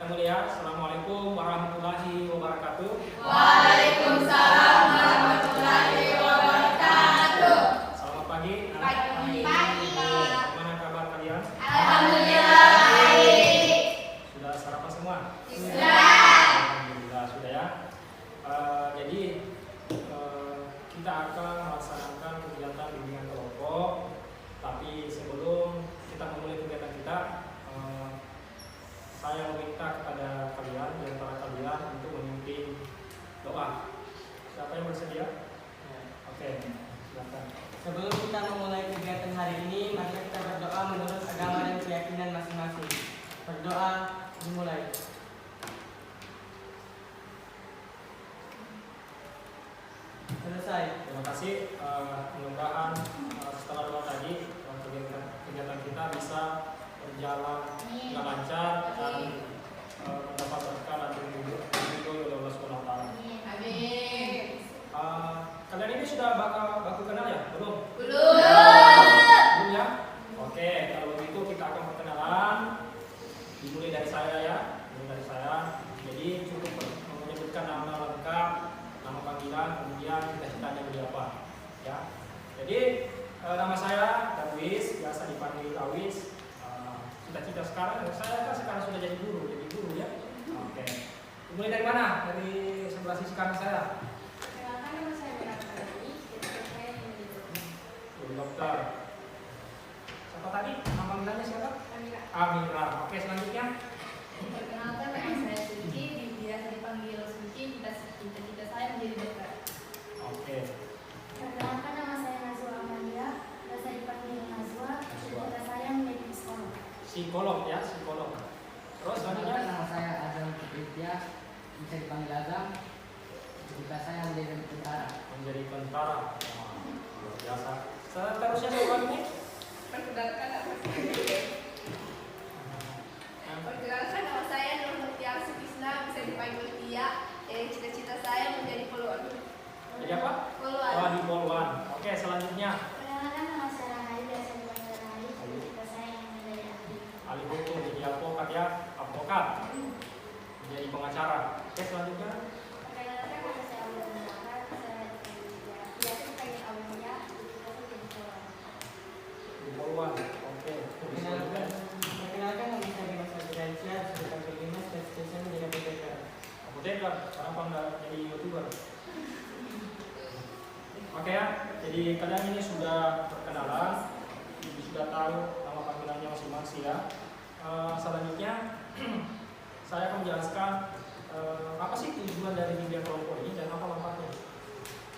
mulia. Assalamualaikum warahmatullahi wabarakatuh. Waalaikumsalam warahmatullahi wabarakatuh. Selamat pagi. Pagi. Bagaimana kabar kalian? Alhamdulillah baik. Sudah sarapan semua? Sudah. Alhamdulillah sudah ya. Jadi kita akan melaksanakan kegiatan bimbingan kelompok. Tapi sebelum kita memulai kegiatan kita, saya meminta kepada kalian, di antara kalian untuk memimpin doa. Siapa yang bersedia? Oke, silakan. Sebelum kita memulai kegiatan hari ini, mari kita berdoa menurut agama dan keyakinan masing-masing. Berdoa dimulai. Selesai. Terima kasih. Mudah-mudahan setelah doa tadi kegiatan kita bisa berjalan dengan lancar dan mendapat berkah dan ridho oleh Allah Subhanahu wa taala. Amin. Kalian ini sudah baku kenal ya? Belum? Belum. Ya? Oke, kalau begitu kita akan perkenalan. Dimulai dari saya ya. Dimulai dari saya. Jadi cukup menyebutkan nama lengkap, nama panggilan, kemudian cita-citanya menjadi apa. Ya. Jadi nama saya Darwis, biasa dipanggil Awis. Cita-cita sekarang, saya kan sekarang sudah jadi guru ya. Oke. Dimulai dari mana? Dari sebelah sisi kanan saya. Perkenalkan nama saya Berarti. Cita-cita saya menjadi dokter. Jadi dokter. Siapa tadi? Nama panggilannya siapa? Amira. Amira. Oke, selanjutnya. Perkenalkan nama saya Suci, biasa dipanggil Suci. Cita-cita saya menjadi dokter. Oke. Perkenalkan nama saya Nazwa Amalia, biasa dipanggil Nazwa. Cita-cita saya menjadi psikolog. Psikolog ya, psikolog. Terus selanjutnya Nama saya Azam Widya, bisa dipanggil Azam. Cita saya menjadi tentara. menjadi tentara. Wah, luar biasa. Seterusnya siapa ini? Perkenalkan nama saya Nur Mutiara Sutisna, bisa dipanggil Tia. Cita-cita saya menjadi poluan. Jadi apa? Wah, di Poluan. Oke, selanjutnya Perkenalkan nama saya Rahari, biasa dipanggil Rahari. Cita-cita saya yang menjadi ahli. ahli hukum, jadi advokat ya, advokat. Menjadi pengacara. Oke, selanjutnya Perkenalkan nama saya Aulia Munawar, saya biasa dipanggil Aulia. Cita-cita saya menjadi seorang. di Poluan. Oke. Selanjutnya Perkenalkan nama saya Dimas Adriansyah, bisa dipanggil Dimas, dan cita saya menjadi apoteker. apoteker. Kenapa nggak jadi YouTuber? Oke ya, jadi kalian ini sudah berkenalan, sudah tahu nama panggilannya masing-masing ya. Selanjutnya saya akan menjelaskan apa sih tujuan dari bimbingan kelompok ini dan apa manfaatnya.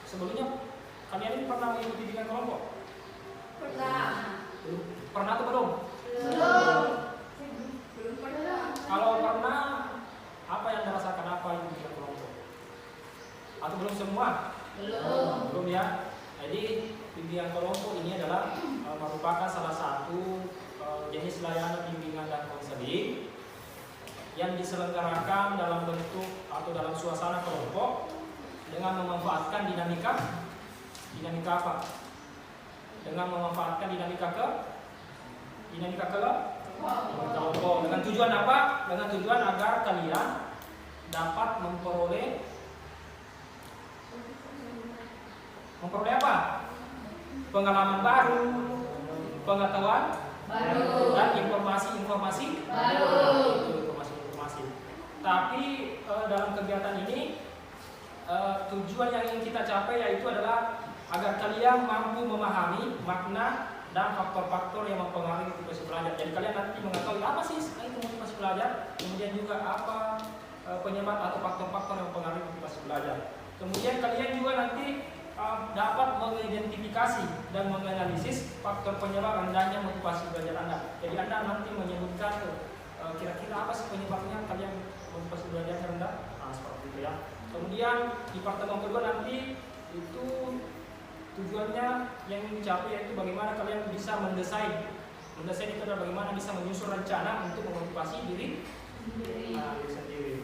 Sebelumnya kalian ini pernah mengikuti bimbingan kelompok? Pernah. Pernah atau belum? Belum pernah. Kalau pernah, apa yang dirasakan apa itu bimbingan kelompok? Atau belum semua? Belum ya. Jadi bimbingan kelompok ini adalah merupakan salah satu jenis layanan bimbingan dan konseling yang diselenggarakan dalam bentuk atau dalam suasana kelompok dengan memanfaatkan dinamika apa? Dengan memanfaatkan dinamika kelompok. Dengan tujuan apa? Dengan tujuan agar kalian dapat memperoleh apa? Pengalaman baru, pengetahuan Baru. dan informasi Baru. Itu informasi. Tapi dalam kegiatan ini tujuan yang ingin kita capai yaitu adalah agar kalian mampu memahami makna dan faktor-faktor yang mempengaruhi motivasi belajar. Jadi kalian nanti mengetahui apa sih itu motivasi belajar, kemudian juga apa penyebab atau faktor-faktor yang mempengaruhi motivasi belajar. Kemudian kalian juga nanti dapat mengidentifikasi dan menganalisis faktor penyebab rendahnya motivasi belajar Anda. Jadi Anda nanti menyebutkan kira-kira apa sih penyebabnya kalian motivasi belajar rendah. Nah, seperti itu ya. Kemudian di pertemuan kedua nanti itu tujuannya yang ingin dicapai yaitu bagaimana kalian bisa mendesain. Mendesain itu adalah bagaimana bisa menyusun rencana untuk memotivasi diri sendiri.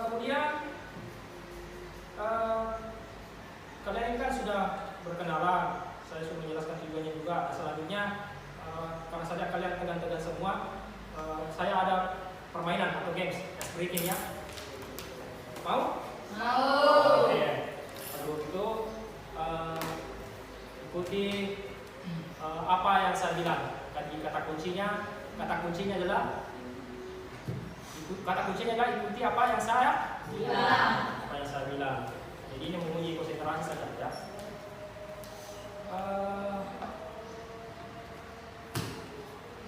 Kemudian kalian ini kan sudah berkenalan, saya sudah menjelaskan tujuannya juga. Selanjutnya karena saja kalian tegan-tegan semua, saya saya ada permainan atau games breaking ya. Mau? Mau. Oke. Kalau itu ikuti apa yang saya bilang. Tadi kata kuncinya adalah ikuti apa yang saya bilang. Apa yang saya bilang. Jadi ini menguji konsentrasi saja ya.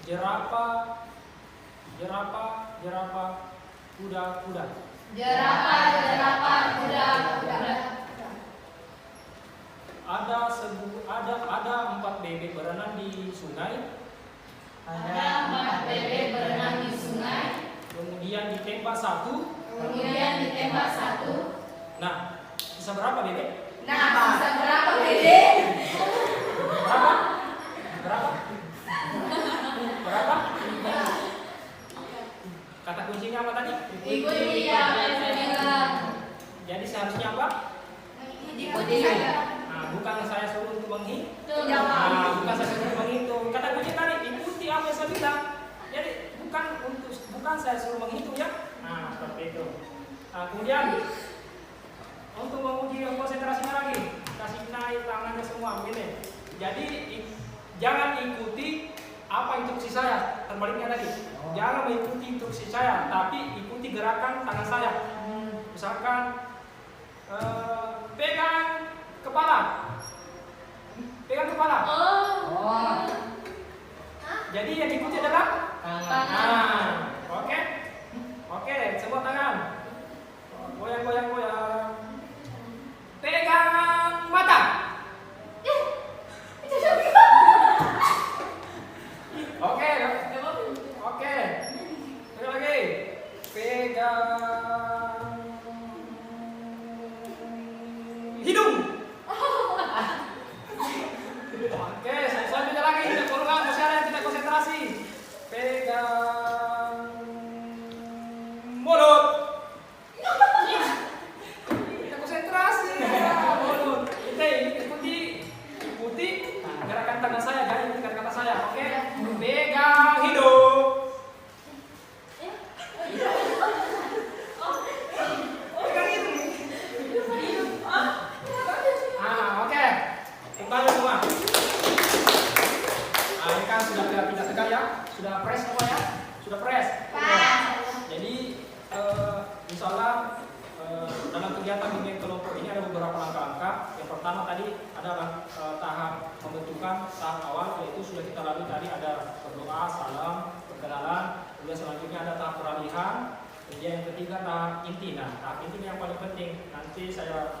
Jerapah, kuda. Jerapah, kuda. Ada 4 bebek berenang di sungai. Ada 4 bebek berenang di sungai. Kemudian ditembak satu. Nah, bisa berapa bebek? Nah, bisa berapa bebek? Berapa? Kata kuncinya apa tadi? Ikuti apa yang saya bilang. Jadi seharusnya apa? Ikuti saja. Nah, bukan saya suruh untuk menghitung. Jangan. Nah, bukan saya suruh menghitung. Kata kunci tadi ikuti apa yang saya bilang. Jadi bukan saya suruh menghitung ya. Nah, seperti itu. Nah, kemudian untuk menguji konsentrasinya lagi, kasih naik tangannya semua begini. Jadi jangan ikuti apa instruksi saya, terbaliknya tadi. Jangan mengikuti instruksi saya, tapi ikuti gerakan tangan saya. Misalkan pegang kepala. Oh. Jadi yang diikuti adalah tangan. tangan. Oke, semua tangan. Goyang. Pegang mata. Oke. Pegang lagi. Pegang hidung. Oke, selanjutnya lagi tidak berulang, masih ada yang tidak konsentrasi. Pegang mulut. Tidak konsentrasi. Mulut. Ikuti gerakan tangan saya, jangan ikuti gerakan saya. Oke. Pegang hidung. Oke. Kembali semua. Ini kan sudah tidak tegang ya, sudah press semua ya, sudah press. Jadi insya Allah dalam kegiatan bimbingan kelompok ini ada beberapa langkah-langkah. Yang pertama tadi adalah tahap pembentukan, tahap awal, yaitu sudah kita lalui tadi ada berdoa, salam, perkenalan. Kemudian selanjutnya ada tahap peralihan. Kemudian yang ketiga tahap inti. Nah, tahap inti yang paling penting. Nanti saya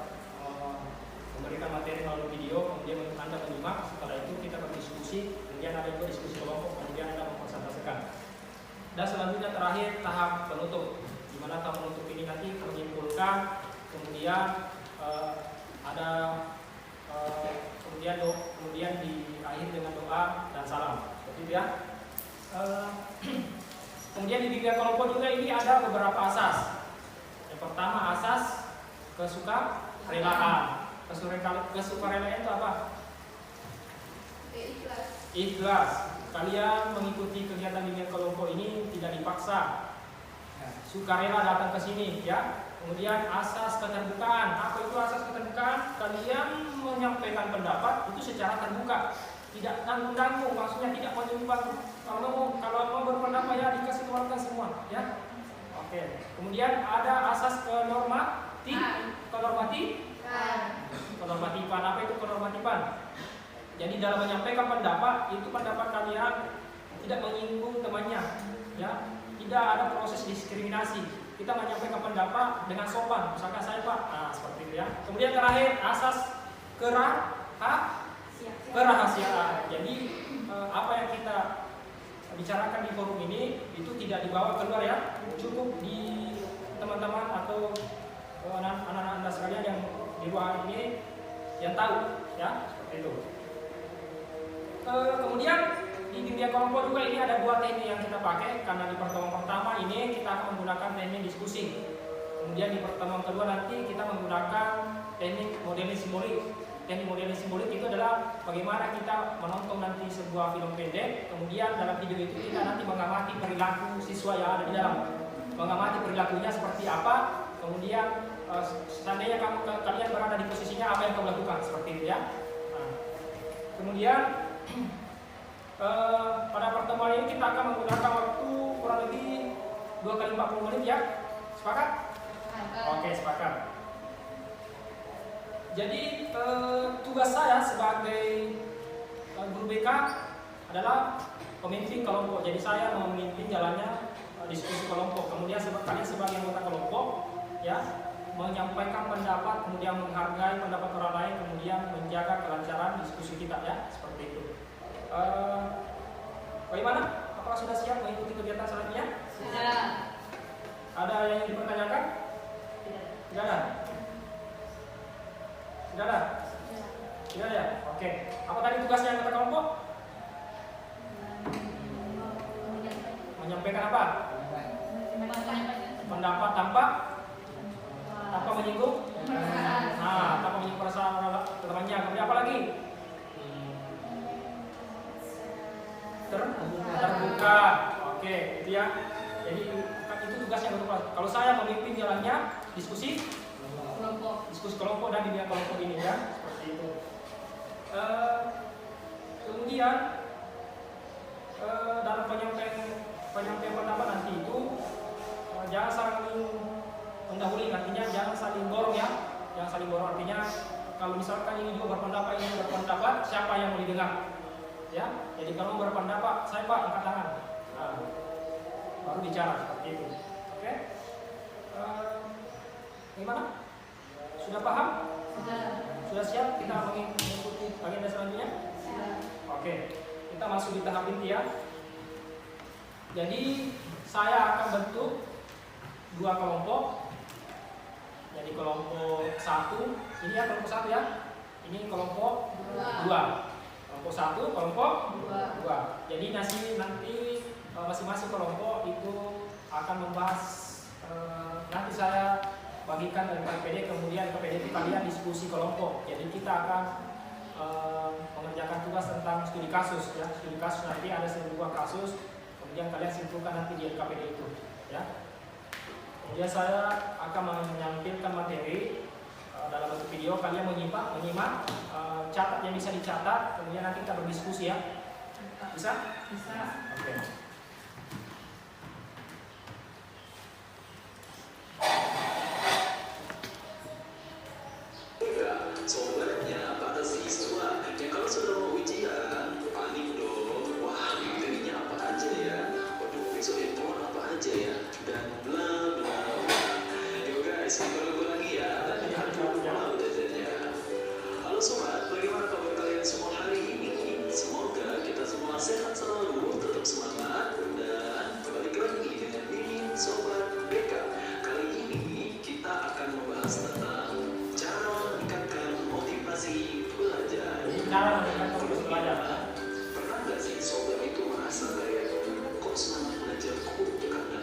memberikan materi melalui video, kemudian Anda menyimak. Setelah itu kita berdiskusi, kemudian ada juga diskusi kelompok, kemudian Anda mempresentasikan. Dan selanjutnya terakhir tahap penutup, di mana tahap penutup ini nanti menyimpulkan, kemudian kemudian diakhiri dengan doa dan salam. Seperti itu ya. Kemudian di bimbingan kelompok juga ini ada beberapa asas. Yang pertama asas kesukarelaan. Kesukarelaan itu apa? Ikhlas. Kalian mengikuti kegiatan bimbingan kelompok ini tidak dipaksa. Sukarela datang ke sini ya. Kemudian asas keterbukaan. Apa itu asas keterbukaan? Kalian menyampaikan pendapat itu secara terbuka. Tidak tanggung-tanggung, maksudnya tidak menyumbang. Kalau mau berpendapat ya dikasih keluarkan semua ya. Oke. Kemudian ada asas kenormatifan. Apa itu kenormatifan? Jadi dalam menyampaikan pendapat, itu pendapat kalian tidak menyinggung temannya, ya. Tidak ada proses diskriminasi. Kita menyampaikan pendapat dengan sopan. Misalkan saya Pak, nah seperti itu ya. Kemudian terakhir asas kerahasiaan. Jadi apa yang kita bicarakan di forum ini itu tidak dibawa keluar ya. Cukup di teman-teman atau anak-anak Anda sekalian yang di ruangan ini yang tahu ya, seperti itu. Kemudian di bimbingan kelompok juga ini ada 2 teknik yang kita pakai, karena di pertemuan pertama ini kita akan menggunakan teknik diskusi. Kemudian di pertemuan kedua nanti kita menggunakan teknik modeling simbolik. teknik modeling simbolik itu adalah bagaimana kita menonton nanti sebuah film pendek, kemudian dalam video itu kita nanti mengamati perilaku siswa yang ada di dalam, mengamati perilakunya seperti apa, kemudian seandainya kalian berada di posisinya apa yang kamu lakukan, seperti itu ya. Nah, kemudian pada pertemuan ini kita akan menggunakan waktu kurang lebih 2 kali 40 menit ya. Sepakat? Oke, sepakat. Jadi tugas saya sebagai guru BK adalah pemimpin kelompok. Jadi saya memimpin jalannya diskusi kelompok. Kemudian kalian sebagai anggota kelompok ya menyampaikan pendapat, kemudian menghargai pendapat orang lain, kemudian menjaga kelancaran diskusi kita ya, seperti itu. Bagaimana? Apakah sudah siap mengikuti kegiatan selanjutnya? Sudah. Ada yang ingin dipertanyakan? Tidak ada. Tidak ada? Tidak ada? Oke. Apa tadi tugasnya anggota kelompok? Menyampaikan apa? Pendapat tanpa menyinggung? Nah, tanpa menyinggung perasaan temannya. Kemudian apa lagi? Terbuka. Oke, itu ya. Jadi itu tugasnya anggota kelompok. Kalau saya memimpin jalannya diskusi kelompok dan di kelompok ini ya, seperti itu. Kemudian dalam penyampaian pendapat nanti itu jangan saling mendahului, artinya jangan saling borong ya, jangan saling borong, artinya kalau misalkan ini juga berpendapat, siapa yang mau didengar ya. Jadi kalau berpendapat, saya Pak angkat tangan, nah, baru bicara seperti itu. Oke. Gimana? Sudah paham? Sudah siap kita mengikuti agenda selanjutnya? Oke, kita masuk di tahap inti ya. Jadi saya akan bentuk 2 kelompok. Jadi kelompok 1, ini ya kelompok 1 ya. Ini kelompok 2. Kelompok 1, kelompok 2. Jadi nanti masing-masing kelompok itu akan membahas, nanti saya bagikan dari KPD, kemudian KPD itu kalian diskusi kelompok. Jadi kita akan mengerjakan tugas tentang studi kasus ya. Studi kasus nanti ada sebuah kasus, kemudian kalian simpulkan nanti di KPD itu ya. Kemudian saya akan menyampaikan materi dalam bentuk video, kalian menyimak catat yang bisa dicatat, kemudian nanti kita berdiskusi ya. Bisa? Bisa. Oke. Soalnya pada siswa yang kalau sudah mau ujian panik dong, wah materinya apa aja ya, waduh besok handphone apa aja ya, dan bla bla bla. Yo guys, kita lagi ya, tadi aku udah belajarnya. Halo sobat, bagaimana kabar kalian semua hari ini? Semoga kita semua sehat selalu, tetap semangat, dan balik lagi dengan ini sobat BK. Kali ini kita akan membahas tentang cara meningkatkan motivasi belajar. Cara meningkatkan motivasi belajar. Pernah nggak sih sobat itu merasa kayak kok semangat belajarku karena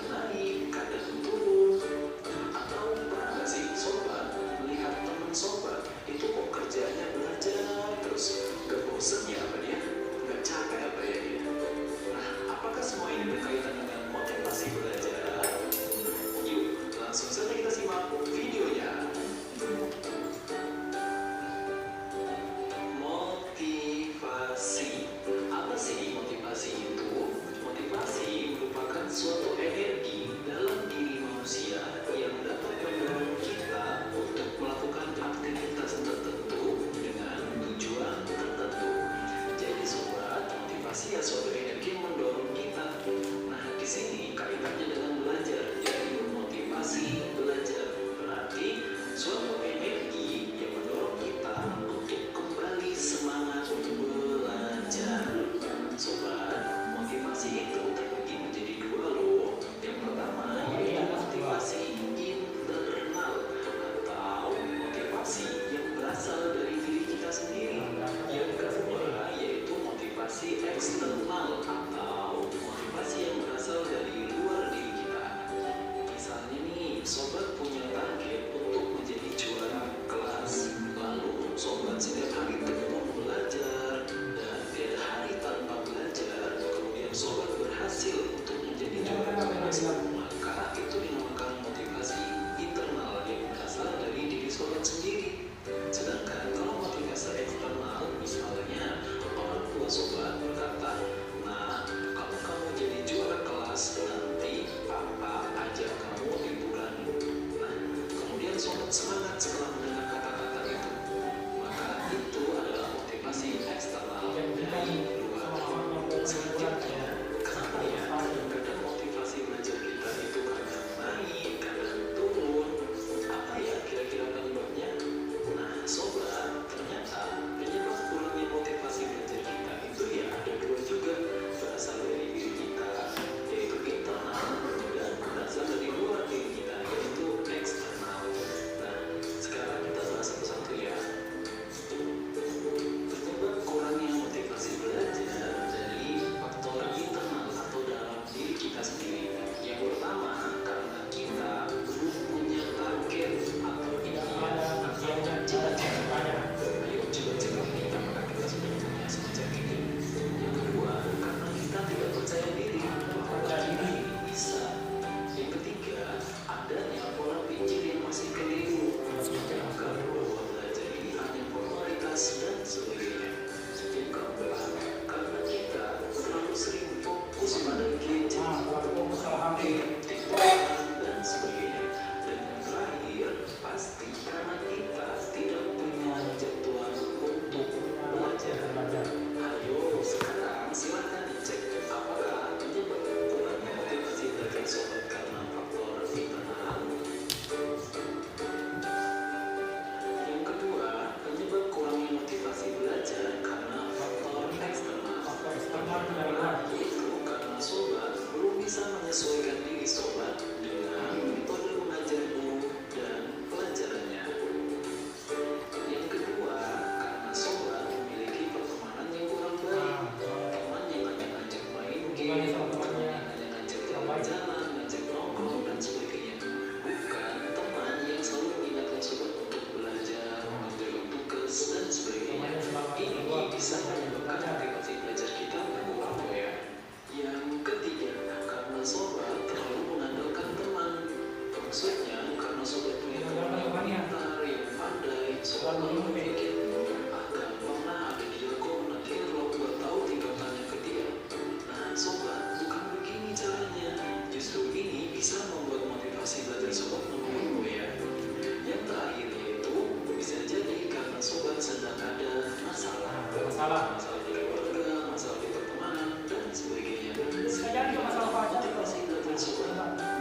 jalan, ngajak nongkrong dan sebagainya. Bukan teman yang selalu mengingatkan sobat untuk belajar, mengerjakan tugas dan sebagainya. Ini bisa menyebabkan motivasi belajar kita berkurang loh ya. Yang ketiga, karena sobat terlalu mengandalkan teman. Maksudnya karena sobat punya teman yang pintar, yang pandai, sobat lalu berpikir, gampang ada dia kok, nanti kalau gak tahu tinggal tanya ke dia. Nah sobat, bukan begini caranya. Justru ini bisa membuat motivasi belajar sobat menurun ya. Yang terakhir yaitu bisa jadi karena sobat sedang ada masalah di keluarga, masalah di pertemanan dan sebagainya. Jadi masalah apa aja? Motivasi belajar sobat menurun.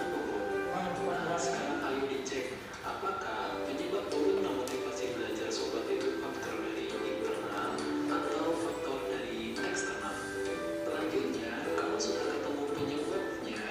Nah sekarang ayo dicek apakah penyebab turunnya motivasi belajar sobat itu faktor dari internal atau faktor dari eksternal. Selanjutnya, kalau sudah ketemu penyebabnya,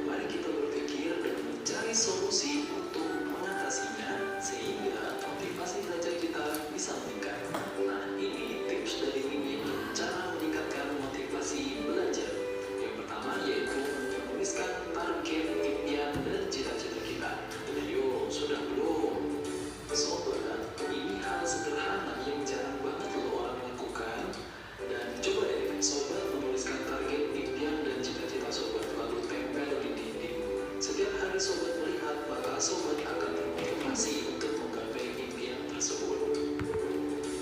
mari kita berpikir dan mencari solusi untuk mengatasinya sehingga motivasi belajar kita bisa meningkat. Nah, ini tips dari Mimin cara meningkatkan motivasi belajar. Yang pertama yaitu menuliskan target, impian, dan cita-cita kita. Ayo, sudah belum? Sobat, ini hal sederhana yang jarang banget loh orang lakukan. Dan coba deh, sobat menuliskan target, impian, dan cita-cita sobat lalu tempel di dinding. Setiap hari sobat melihat, maka sobat akan termotivasi untuk menggapai impian tersebut.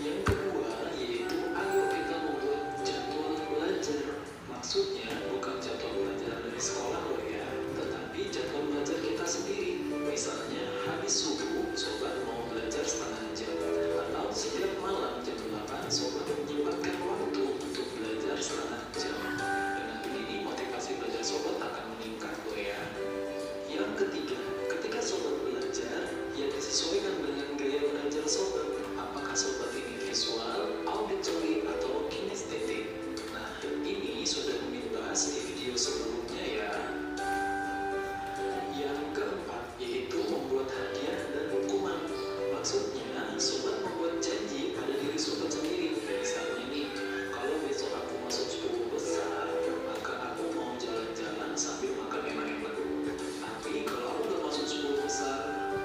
Yang kedua yaitu ayo kita membuat jadwal belajar. Maksudnya bukan jadwal belajar dari sekolah loh ya, tetapi jadwal belajar kita sendiri. Misalnya habis subuh sobat mau belajar setengah jam, atau setiap malam jam 8 sobat menyempatkan waktu untuk belajar setengah jam. Dengan begini motivasi belajar sobat akan meningkat loh ya. Yang ketiga, ketika sobat belajar, ya disesuaikan dengan gaya belajar sobat. Apakah sobat ini visual, auditory, atau kinestetik? Nah, ini sudah dibahas di video sebelumnya ya. Yang keempat, yaitu membuat hadiah dan hukuman. Maksudnya, sobat membuat janji pada diri sobat sendiri. Misalnya nih, kalau besok aku masuk 10 besar, maka aku mau jalan-jalan sambil makan enak-enak. Tapi kalau aku udah masuk 10 besar,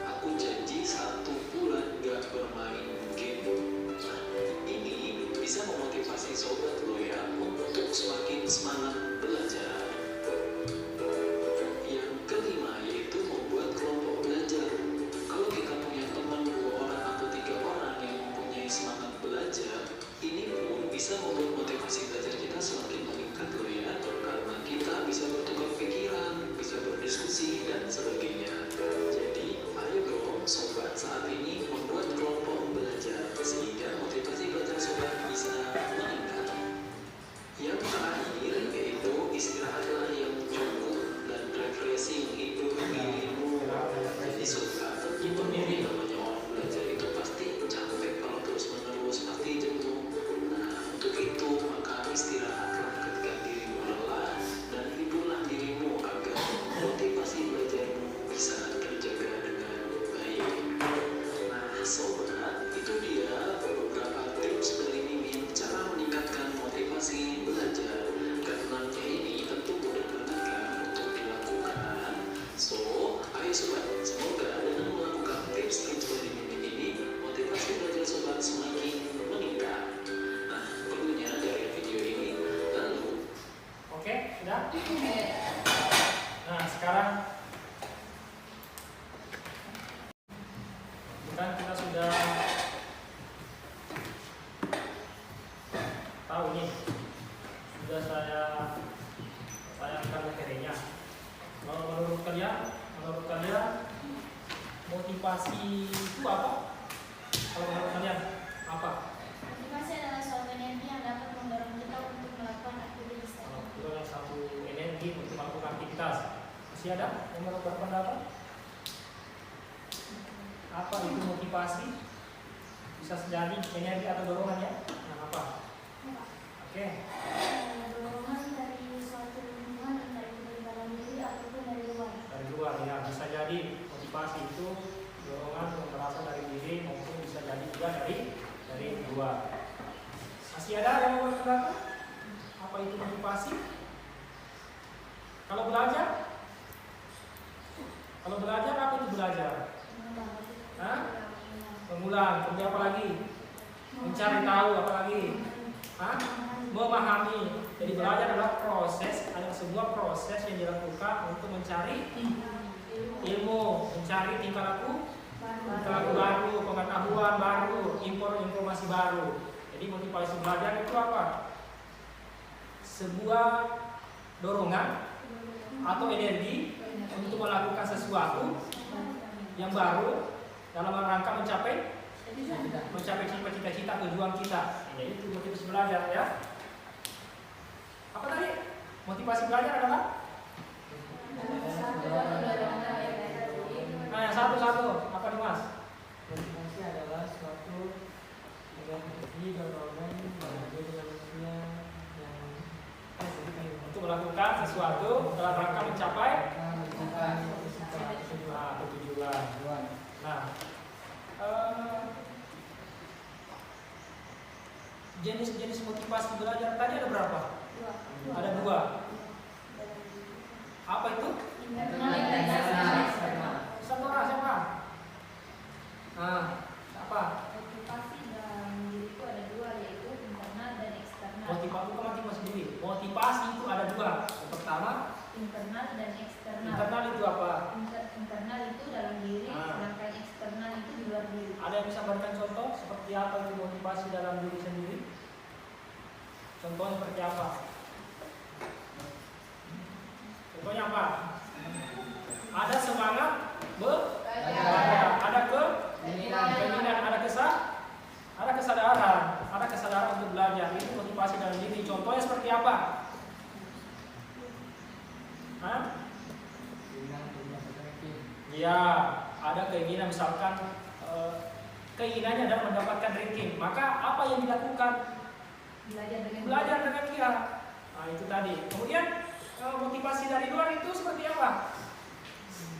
aku janji 1 bulan gak bermain game. Nah, ini bisa memotivasi sobat lo ya untuk semakin semangat belajar. Yang kelima yaitu membuat kelompok belajar. Kalau kita punya teman 2 orang atau 3 orang yang mempunyai semangat belajar, ini pun bisa membuat motivasi belajar kita semakin meningkat loh ya, karena kita bisa bertukar pikiran, bisa berdiskusi dan sebagainya. Jadi ayo dong sobat saat ini membuat kelompok belajar sehingga motivasi belajar sobat bisa meningkat. Yang terakhir yaitu istirahatlah yang cukup dan refreshing, hidup dirimu. Jadi sobat, itu nih namanya orang belajar itu pasti capek kalau terus menerus, pasti jenuh. Nah untuk itu maka istirahatlah ketika dirimu lelah dan hiburlah dirimu agar motivasi belajarmu bisa terjaga dengan baik. Nah sobat, itu dia beberapa tips dari Mimin cara meningkatkan motivasi belajar. Keenamnya ini tentu mudah banget kan untuk dilakukan. So, ayo sobat, semoga dengan melakukan tips-tips dari Mimin ini motivasi belajar sobat semakin meningkat. Nah, perlunya dari video ini lalu. Oke, sudah? Nah, sekarang kan kita sudah tahu nih, sudah saya tayangkan materinya. Menurut kalian motivasi itu apa? Kalau menurut kalian apa? Motivasi adalah suatu energi yang dapat mendorong kita untuk melakukan aktivitas Kalau tertentu. itu adalah satu energi untuk melakukan aktivitas. Masih ada yang menurut berpendapat? Apa itu motivasi? Bisa jadi energi atau dorongan ya? Nah, apa? Oke. Dorongan dari suatu lingkungan, entah itu dari dalam diri ataupun dari luar. Dari luar ya, bisa jadi motivasi itu dorongan yang berasal dari diri maupun bisa jadi juga dari luar. Masih ada yang mau berpendapat? Apa itu motivasi? Kalau belajar, kemudian apa lagi? Mencari tahu, apa lagi? Hah? Memahami. Jadi belajar adalah proses, ada sebuah proses yang dilakukan untuk mencari ilmu, mencari tingkah laku baru, pengetahuan baru, informasi baru. Jadi motivasi belajar itu apa? Sebuah dorongan atau energi untuk melakukan sesuatu yang baru dalam rangka mencapai cita-cita tujuan kita. Ini itu motivasi belajar ya. Apa tadi? Motivasi belajar adalah? Nah, yang satu-satu apa nih Mas? Motivasi adalah suatu energi dorongan bagi manusia yang Untuk melakukan sesuatu dalam rangka mencapai tujuan. Nah, jenis-jenis motivasi belajar tadi ada berapa? Ada 2. Apa itu? Satu orang siapa? Nah, apa? Motivasi dalam diri itu ada 2, yaitu internal dan eksternal. Motivasi diri. Motivasi itu ada 2. Yang pertama, Internal dan eksternal. internal itu apa? Internal itu dalam diri, sedangkan eksternal itu di luar diri. Ada yang bisa berikan contoh seperti apa itu motivasi dalam diri sendiri? Contohnya seperti apa? Contohnya apa? Ada semangat belajar, ada keinginan, ada kesadaran untuk belajar. Itu motivasi dalam diri. Contohnya seperti apa? Hah? Ya, ada keinginan misalkan keinginannya adalah mendapatkan ranking. Maka apa yang dilakukan? Belajar dengan giat. Nah, itu tadi. Kemudian motivasi dari luar itu seperti apa?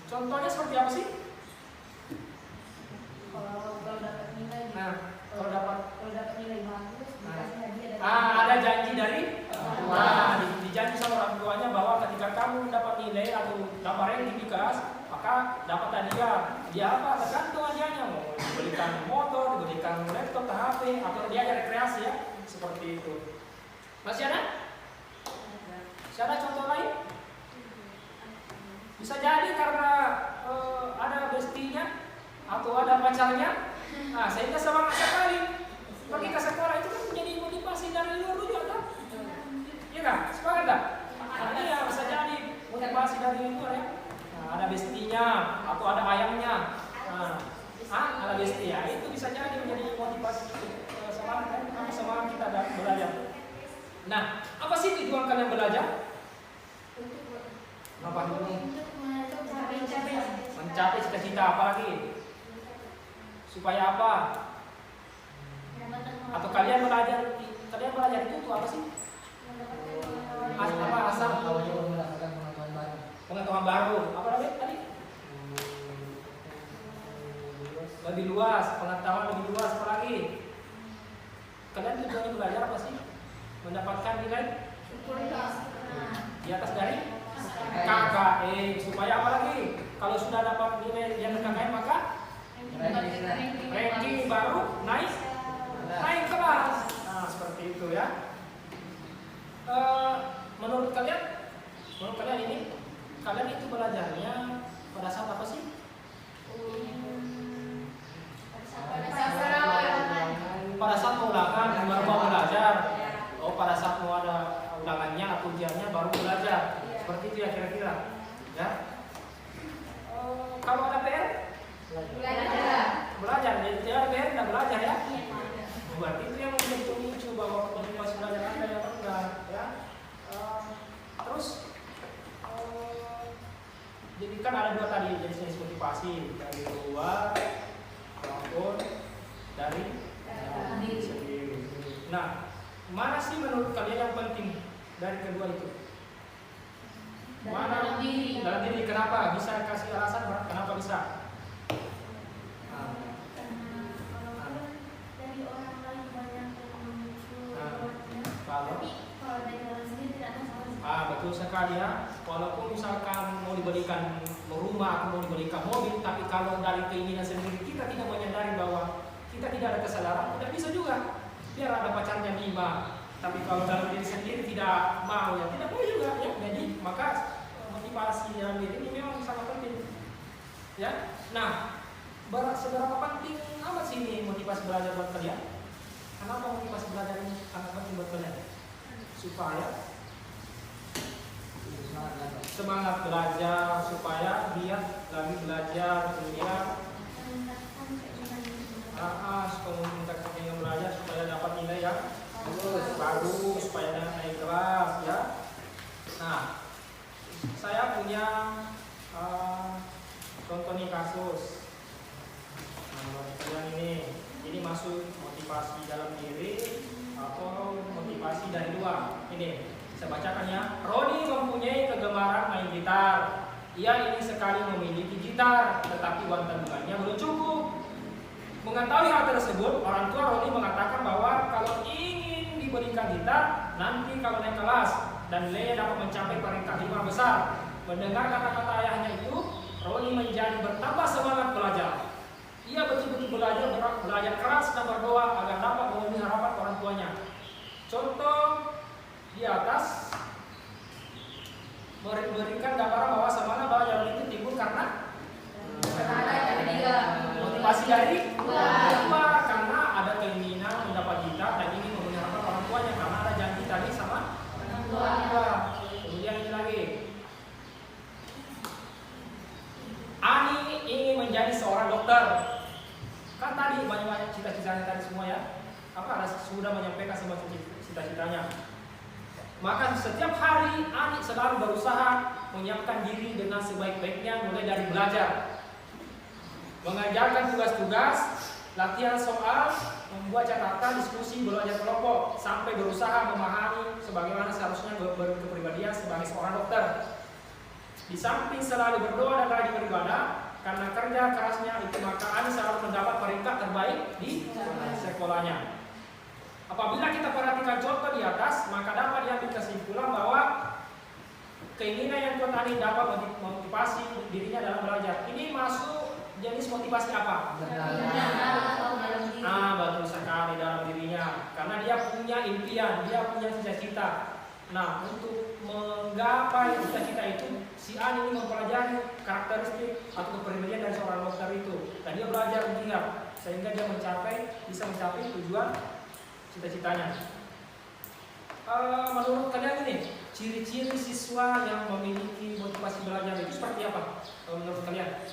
Contohnya seperti apa sih? Kalau dapat nilai, Kalau dapat nilai bagus, dikasih hadiah dari ada janji dari dijanji sama orang tuanya bahwa ketika kamu dapat nilai atau dapat ranking di kelas, maka dapat hadiah. Dia apa? Tergantung hadiahnya, mau diberikan motor, diberikan laptop, HP, atau dia ada rekreasi ya, seperti itu. Masih ada? Masih ada contoh lain? Bisa jadi karena ada bestinya atau ada pacarnya, nah sehingga semangat sekali pergi ke sekolah. Itu kan menjadi motivasi dari luar juga kan? Iya kan? Semangat tak? Nah, iya bisa jadi motivasi dari luar ya. Nah, ada bestinya atau ada ayamnya. Ada besti ya. Itu bisa jadi menjadi motivasi semangat kita belajar. Nah, apa sih tujuan kalian belajar? Apa? Mencapai cita-cita, apa lagi? Supaya apa? Atau kalian belajar itu apa sih? Asal pengetahuan baru. Apa lagi tadi? Lebih luas, pengetahuan lebih luas. Apa lagi? Kalian tujuannya belajar apa sih? Mendapatkan nilai di atas dari KKM. Supaya apa lagi? Kalau sudah dapat nilai di atas KKM maka ranking baru naik kelas. Nah, seperti itu ya. Menurut kalian ini kalian itu belajarnya pada saat apa sih? Pada saat mau ulangan baru mau belajar. Oh, pada saat mau ada ulangannya atau ujiannya baru belajar. Seperti itu ya kira-kira. Ya. Kalau ada PR belajar. Jadi ada PR dan belajar ya. Berarti itu yang menjadi pemicu bahwa motivasi belajar Anda yang rendah ya. Terus jadi kan ada 2 tadi jenis motivasi, dari luar maupun dari diri sendiri. Nah, mana sih menurut kalian yang penting dari kedua itu? Mana? Dalam diri. Kenapa? Bisa kasih alasan kenapa bisa? Dari orang lain banyak yang memicu. Kalau dari orang sendiri tidak tahu. betul sekali ya. Walaupun misalkan mau diberikan rumah atau mau diberikan mobil, tapi kalau dari keinginan sendiri kita tidak menyadari bahwa kita tidak ada kesadaran, tidak bisa juga. Biar ada pacarnya 5, tapi kalau dalam diri sendiri tidak mau, ya tidak mau juga ya. Jadi maka motivasi dalam diri ini memang sangat penting. Ya. Nah, seberapa penting amat sih ini motivasi belajar buat kalian? Kenapa motivasi belajar ini sangat penting buat kalian? Supaya semangat belajar, supaya giat lagi belajar, kemudian supaya meningkatkan keinginan belajar, supaya dapat nilai yang bagus, supaya naik kelas ya. Nah, saya punya contoh nih kasus. Nah, kalian ini masuk motivasi dalam diri atau motivasi dari luar. Ini saya bacakan ya. Roni mempunyai kegemaran main gitar. Ia ingin sekali memiliki gitar, tetapi uang tabungannya belum cukup. Mengetahui hal tersebut, orang tua Roni mengatakan bahwa kalau ingin diberikan gitar, nanti kalau naik kelas dan nilainya dapat mencapai peringkat 5 besar. Mendengar kata-kata ayahnya itu, Roni menjadi bertambah semangat belajar. Ia betul-betul belajar keras dan berdoa agar dapat memenuhi harapan orang tuanya. Contoh di atas memberikan gambaran bahwa semangat belajar itu timbul karena motivasi dari luar, karena ada keinginan mendapat gitar dan ingin memenuhi harapan orang tuanya, karena ada janji tadi sama orang tua. Kemudian ini lagi, Ani ingin menjadi seorang dokter. Kan tadi banyak cita-citanya tadi semua ya. Sudah menyampaikan semua cita-citanya. Maka setiap hari Ani selalu berusaha menyiapkan diri dengan sebaik-baiknya, mulai dari belajar, mengajarkan tugas-tugas, latihan soal, membuat catatan, diskusi, belajar kelompok, sampai berusaha memahami sebagaimana seharusnya berkepribadian sebagai seorang dokter. Di samping selalu berdoa dan rajin beribadah, karena kerja kerasnya itu, maka Ani selalu mendapat peringkat terbaik di sekolahnya. Apabila kita perhatikan contoh di atas, maka dapat diambil kesimpulan bahwa keinginan yang kuat Ani dapat memotivasi dirinya dalam belajar. Ini masuk jenis motivasi apa? Betul sekali, dalam dirinya. Karena dia punya impian, dia punya cita-cita. Nah, untuk menggapai cita-cita itu, si Ani ini mempelajari karakteristik atau kepribadian dari seorang dokter itu. Dan dia belajar giat sehingga dia bisa mencapai tujuan cita-citanya. Menurut kalian ini, ciri-ciri siswa yang memiliki motivasi belajar itu seperti apa? Menurut kalian?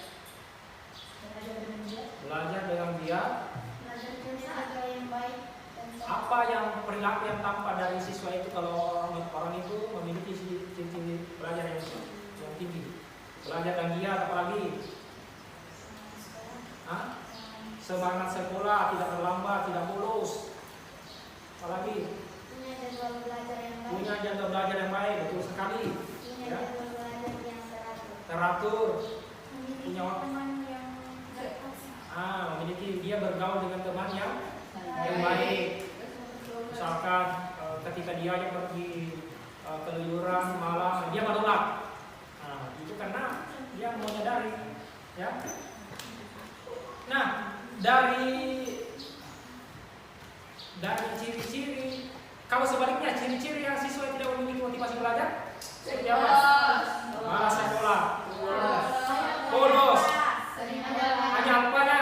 Belajar dengan giat. Apa yang perilaku yang tampak dari siswa itu kalau orang itu memiliki ciri-ciri belajar yang tinggi? Belajar dengan giat, apalagi? Semangat sekolah, tidak terlambat, tidak bolos. Apalagi? Punya jadwal belajar yang baik, betul sekali. Ya. Teratur. Punya memiliki, dia bergaul dengan teman yang baik. Misalkan ketika dia yang pergi keluyuran malam, dia menolak. Itu karena dia menyadari, ya. Nah, dari ciri-ciri, kalau sebaliknya ciri-ciri yang siswa tidak memiliki motivasi belajar, seperti apa? Malas sekolah, bolos, hanya apanya?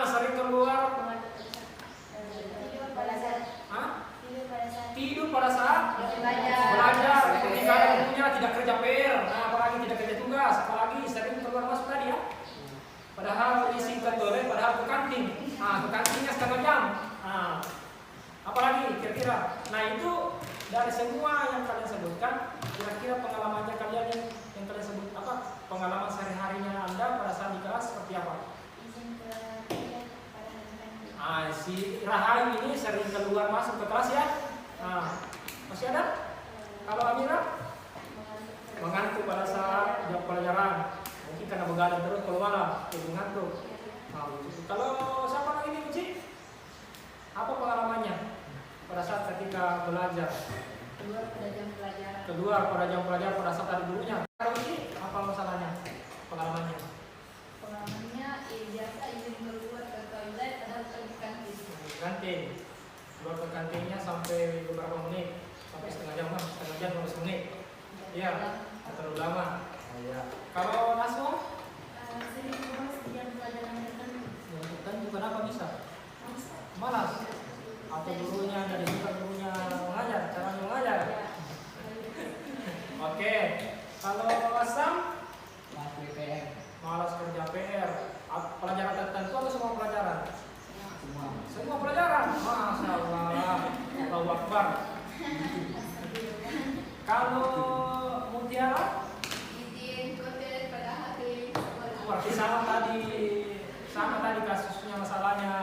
Sering keluar, tidur pada saat belajar, ketika ada waktunya tidak kerja PR, apalagi tidak kerja tugas, apalagi sering keluar masuk tadi ya. Padahal isi ke toilet, padahal ke kantin. Ke kantinnya setengah jam. Apalagi kira-kira. Nah, itu dari semua yang kalian sebutkan, kira-kira pengalamannya kalian yang kalian sebut apa? Pengalaman sehari-harinya Anda pada saat di kelas seperti apa? Si Rahim ini sering keluar masuk ke kelas ya. Masih ada? Kalau Amira? Mengantuk pada saat jam pelajaran. Mungkin karena begadang terus kalau malam, jadi ngantuk. Kalau siapa lagi nih, Uci? Apa pengalamannya pada saat ketika belajar? Keluar pada jam pelajaran pada saat ada gurunya. Kalau Uci, apa masalahnya? Pengalamannya? Pengalamannya biasa izin keluar ke Iya, nggak terlalu lama. Iya. Kalau Naswa? Sering bolos di jam pelajaran tertentu. Yang tertentu kenapa bisa? Malas. Atau gurunya ada juga gurunya mengajar, cara mengajar. Oke. Kalau Asam? Mas BPM Malas kerja PR. Pelajaran tertentu atau semua pelajaran? semua. Semua pelajaran. Masya Allah. Allahu Akbar. Kalau Mutiara? Izin konten pada hari sekolah. Berarti sama tadi kasusnya masalahnya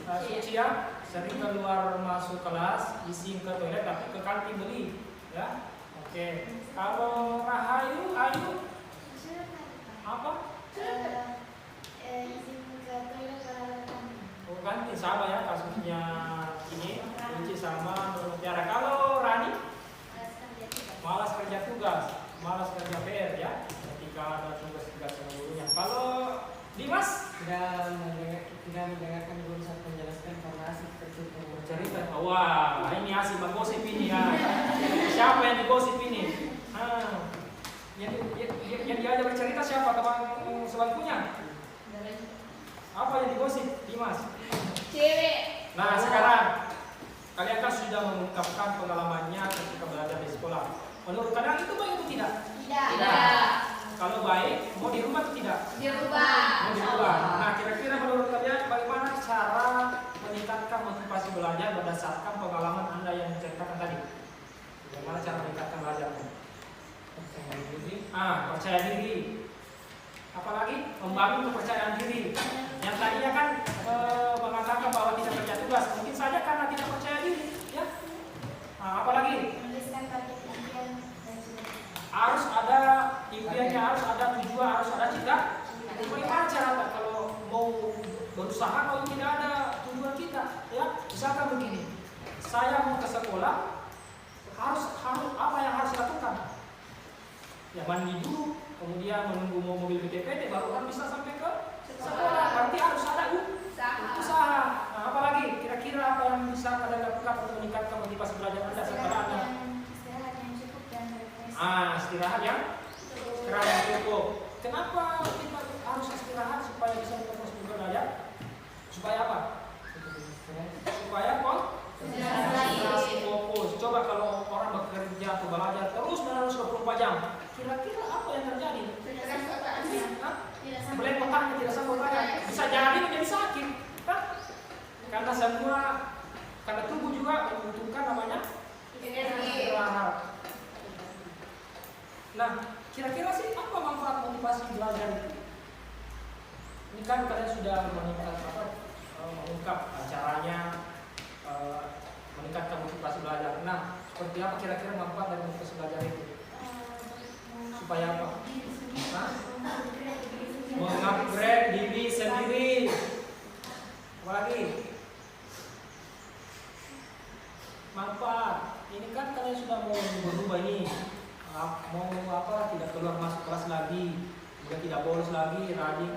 Suci ya, sering keluar masuk kelas, isi ke toilet tapi ke kantin beli, ya. Oke. Kalau Rahayu, Ayu apa? Izin ke toilet pada kantin. Oh, kantin sama ya kasusnya ini, Suci sama Mutiara. Kalau Rani? Malas kerja tugas, malas kerja PR ya, ketika ada tugas-tugas yang gurunya. Kalau Dimas? Tidak mendengarkan guru saat menjelaskan karena asik tertutup Cerita. Wah, ini asik menggosip ini ya. Siapa yang digosip ini? Yang diajak bercerita siapa? Teman sebangkunya? Apa yang digosip, Dimas? Cewek. Nah, sekarang kalian kan sudah mengungkapkan pengalamannya ketika belajar di sekolah. Menurut kalian itu baik atau tidak? Tidak. Kalau baik, mau dirubah atau tidak? Dirubah. Mau dirubah. Nah, kira-kira menurut kalian bagaimana cara meningkatkan motivasi belajar berdasarkan pengalaman Anda yang diceritakan tadi? Bagaimana cara meningkatkan belajarnya? Percaya diri. Apalagi membangun kepercayaan diri. Yang tadinya kan mengatakan bahwa tidak kerja tugas, mungkin saja karena tidak percaya diri, ya. Apalagi Menuliskan target impian dan cita-cita. harus ada impiannya, harus ada tujuan, harus ada cita. Bagaimana cara kalau mau berusaha kalau tidak ada tujuan kita, ya? Misalkan begini, saya mau ke sekolah, harus apa yang harus dilakukan? Ya mandi dulu, kemudian menunggu mobil PT baru kan bisa sampai ke sekolah. Berarti harus ada usaha. Nah, apalagi kira-kira apa yang bisa kalian lakukan untuk meningkatkan motivasi belajar Anda setelah Anda? Istirahat yang cukup dan refresh. Istirahat yang cukup. Kenapa kita harus istirahat supaya bisa terus belajar? Supaya apa? Supaya konsentrasi, fokus. Coba kalau orang bekerja atau belajar terus menerus 24 jam, kira-kira apa yang terjadi? Beli otaknya tidak sanggup belajar, bisa jadi menjadi sakit, kan? Karena tubuh juga membutuhkan namanya istirahat. Nah, kira-kira sih apa manfaat motivasi belajar itu? Ini kan kalian sudah mengungkap caranya meningkatkan motivasi belajar. Nah, seperti apa kira-kira manfaat dari motivasi belajar itu? Supaya apa? Mengupgrade diri sendiri. Apalagi? Manfaat. Ini kan kalian sudah mau berubah ini. Mau tidak keluar masuk kelas lagi, juga tidak bolos lagi, rajin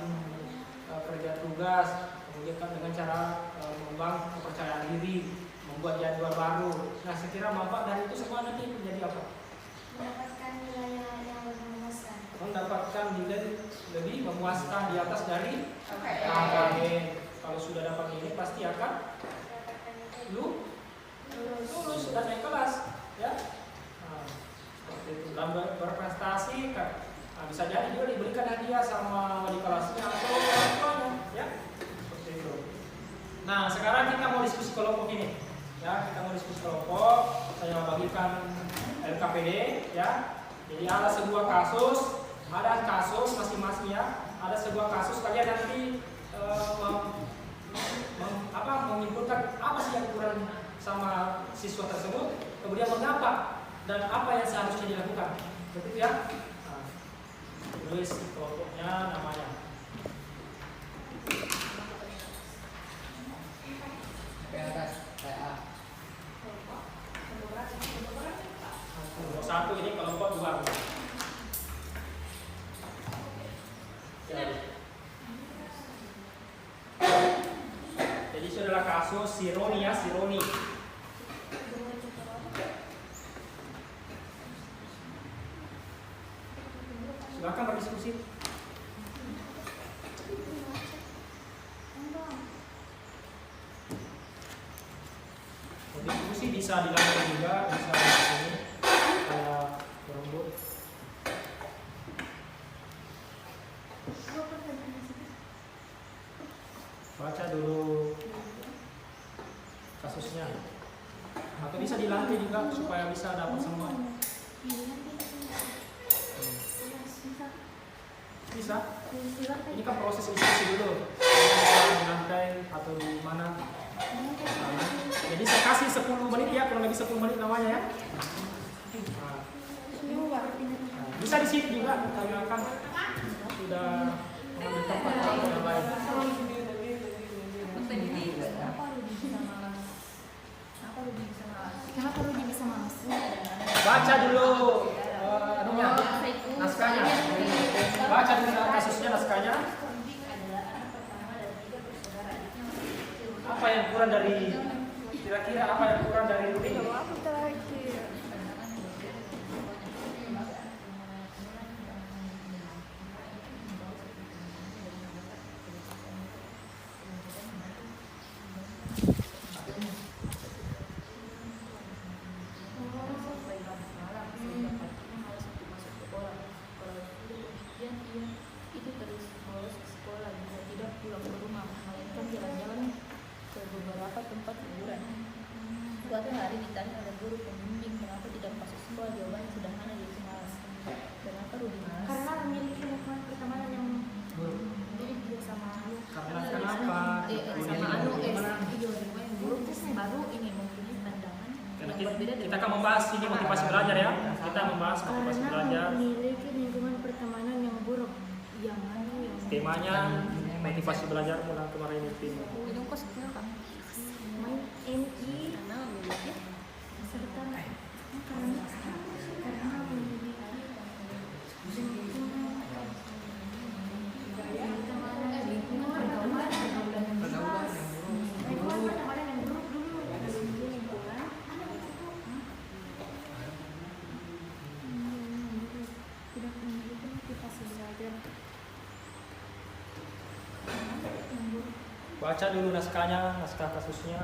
kerja tugas, kemudian kan dengan cara membangun kepercayaan diri, membuat jadwal baru. Nah, sekira manfaat dari itu semua nanti menjadi apa? Mendapatkan nilai yang lebih memuaskan. Mendapatkan nilai lebih memuaskan di atas dari KKN. Kalau sudah dapat nilai pasti akan Mendapatkan nilai lulus dan naik kelas, ya. Seperti itu. Dan berprestasi kan. Bisa jadi juga diberikan hadiah sama wali kelasnya atau orang tuanya, ya. Seperti itu. Nah, sekarang kita mau diskusi kelompok ini. Ya, kita mau diskusi kelompok. Saya bagikan LKPD, ya. Jadi ada sebuah kasus, masing-masing ya. Ada sebuah kasus kalian nanti menyimpulkan apa sih yang kurang sama siswa tersebut, kemudian mengapa dan apa yang seharusnya dilakukan. Begitu ya. Tulis kelompoknya, namanya. atas PA. Kelompok 1 ini kelompok 2. Jadi itu adalah kasus Sironi ya, Sironi. silakan berdiskusi. Berdiskusi bisa di lantai juga, bisa di sini kayak berembut. Baca dulu kasusnya, atau bisa di lantai juga supaya bisa dapat semua. Bisa. Ini kan proses diskusi dulu. Bisa di lantai atau di mana. Jadi saya kasih 10 menit ya, kurang lebih 10 menit namanya ya. Bisa di sini juga, kami akan sudah mengambil tempat yang lain. Kenapa Rudi bisa malas? Baca dulu naskahnya. Baca dulu kasusnya, naskahnya. Apa yang kurang dari, kira-kira apa yang kurang dari Rudi? Itu terus bolos ke sekolah, juga tidak pulang ke rumah, melainkan jalan-jalan ke beberapa tempat hiburan. Suatu hari ditanya oleh guru pembimbing kenapa tidak masuk sekolah, jawabannya sederhana yaitu malas. Kenapa Rudi malas? Karena memiliki lingkungan pertemanan yang mirip juga sama Anu. Karena kenapa? Sama Anu lingkungan yang buruk, terus baru ini mempunyai pandangan Karena yang berbeda kita dengan akan membahas ini motivasi belajar ya. Kita membahas motivasi Karena belajar. memiliki lingkungan pertemanan yang buruk, yang Anu yang Temanya motivasi belajar mulai kemarin itu. minum kos kan. main MI Karena memiliki serta karena memiliki lingkungan pertemanan yang buruk dulu, lingkungan tidak memiliki motivasi belajar. Baca dulu naskahnya, naskah kasusnya.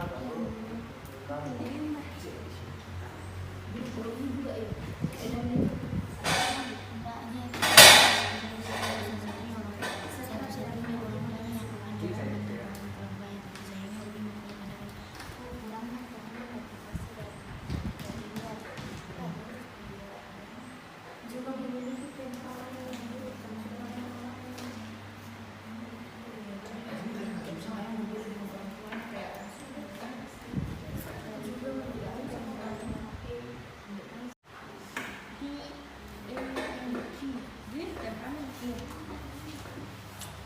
Juga memiliki temperament yang buruk.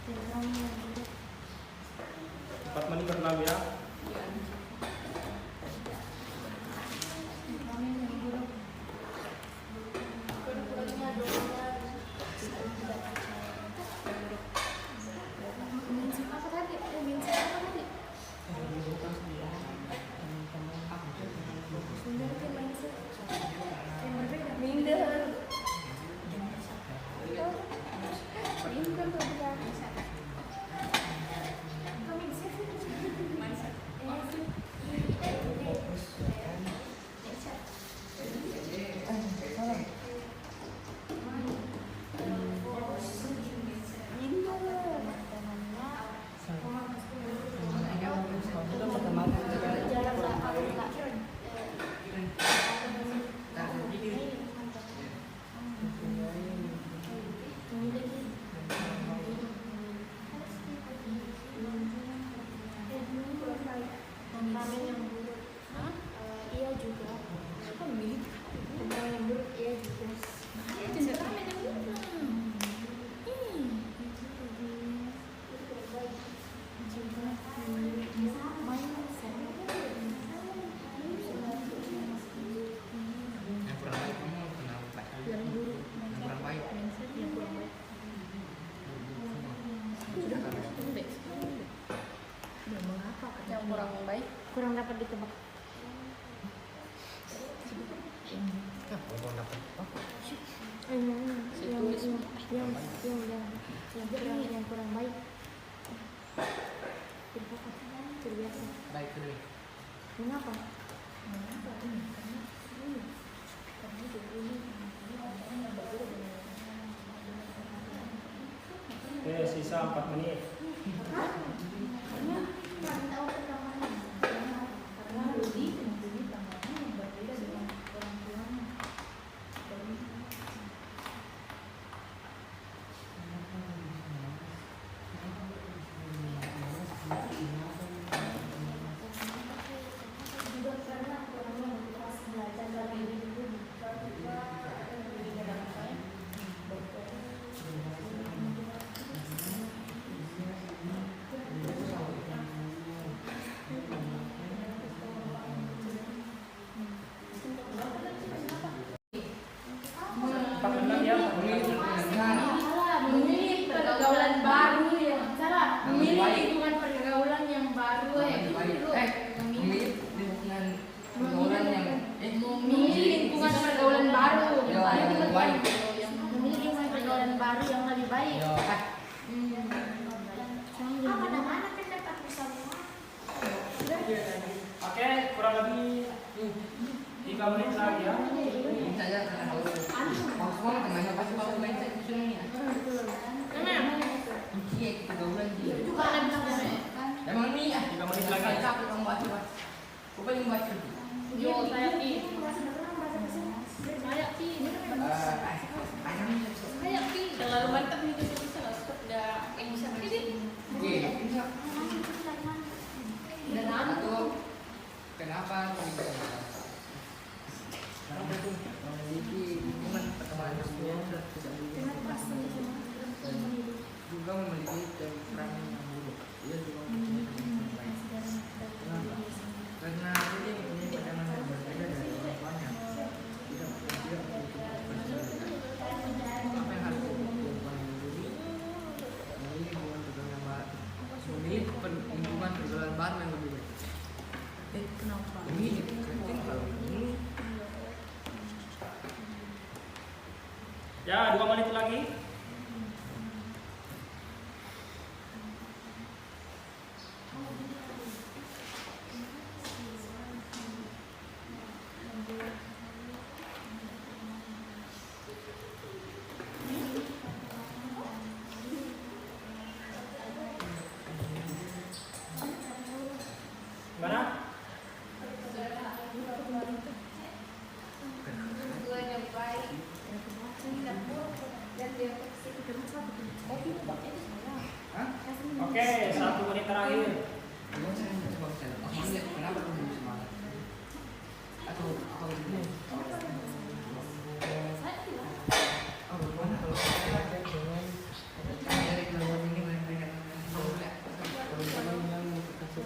Temperament yang buruk. 4 menit berlalu ya. Temperament yang buruk. Mindset apa tadi? Mindset apa tadi? Benar kan mindset yang berbeda. Minder. Minder tuh dia. Temperament yang buruk. Iya juga. Temperament yang buruk iya juga. Yang kurang baik kamu kenal baik. yang buruk, Yang kurang baik. mindset yang kurang baik. Udah mengapa kan? Yang kurang baik. Kurang dapat ditebak. Kurang dapat. Yang yang kurang baik. Terbiasa. Baik, sudah. Mengapa? Oke, sisa 4 menit. Karena Rudi mempunyai tanggapan yang berbeda dengan orang tuanya. Juga karena kurangnya motivasi belajar dalam hidup ini. Memilih pergaulan baru yang salah, memilih lingkungan pergaulan yang baru, Memilih lingkungan pergaulan yang memilih lingkungan pergaulan baru, yang baik. memilih lingkungan pergaulan baru yang lebih baik. Mana pendapatmu semua? Oke, kurang lebih 3 menit lagi ya. Saya akan mau semua temannya pasti mau main saya kusunya. Iya, pergaulan dia. Emang ini ya? 3 menit lagi. Capek kamu baca. Coba yang baca. Yo, saya Ki. Saya Ki. Terlalu mantap nih kita bisa nggak yang bisa begini. Dan Satu, kenapa kau bisa memiliki lingkungan pertemanan yang juga memiliki temperament yang buruk. Ia juga mempunyai teman baik. Kenapa? Karena dia mempunyai pandangan yang berbeda dari orang tuanya. Tidak memiliki personalitas. Apa yang harus dilakukan dulu? Memilih lingkungan pergaulan baru. Memilih lingkungan pergaulan baru yang lebih baik. kenapa? Ini penting kalau ini. Ya, 2 menit lagi. Gimana? Tujuan yang baik tidak buruk dan dia toksik. Oke, 1 menit terakhir. Kalau saya mencoba bicara, aku lihat kenapa kamu bisa semangat? Atau apa begini? Oh, bagaimana kalau saya dengan dari keluar ini banyak kalau mana masih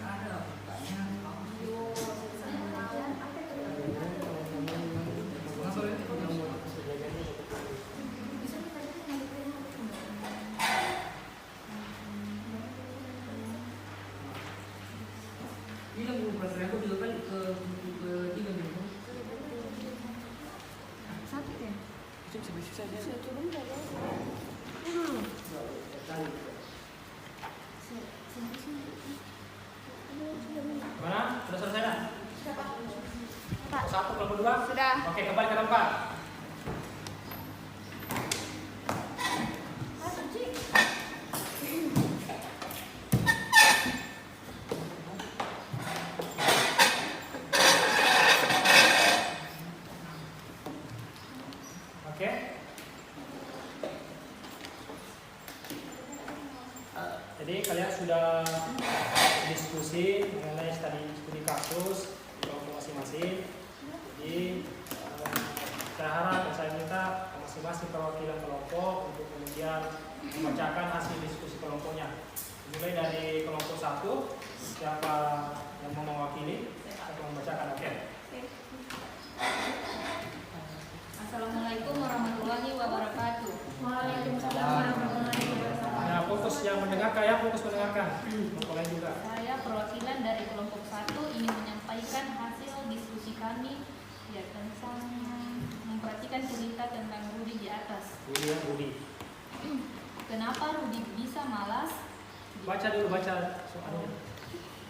ada bilang gue perasaan aku juga kan ke 3 minggu. Satu ya? Bisa dia. Gimana? Sudah selesai dah? Satu, kelompok 2? Sudah. Oke, kembali ke tempat. Oke. Jadi kalian sudah diskusi mengenai studi kasus di kelompok masing-masing. Jadi saya harap dan saya minta masing-masing perwakilan kelompok untuk kemudian membacakan hasil diskusi kelompoknya. Mulai dari kelompok 1, siapa yang mau mewakili atau membacakan? Oke. Assalamualaikum warahmatullahi wabarakatuh. Waalaikumsalam warahmatullahi wabarakatuh. Nah, fokus yang mendengarkan ya, fokus mendengarkan. Kelompok lain juga. Saya perwakilan dari kelompok 1 ingin menyampaikan hasil diskusi kami Ya, tentang memperhatikan cerita tentang Rudi di atas. Rudi. Kenapa Rudi bisa malas? Baca dulu soalnya.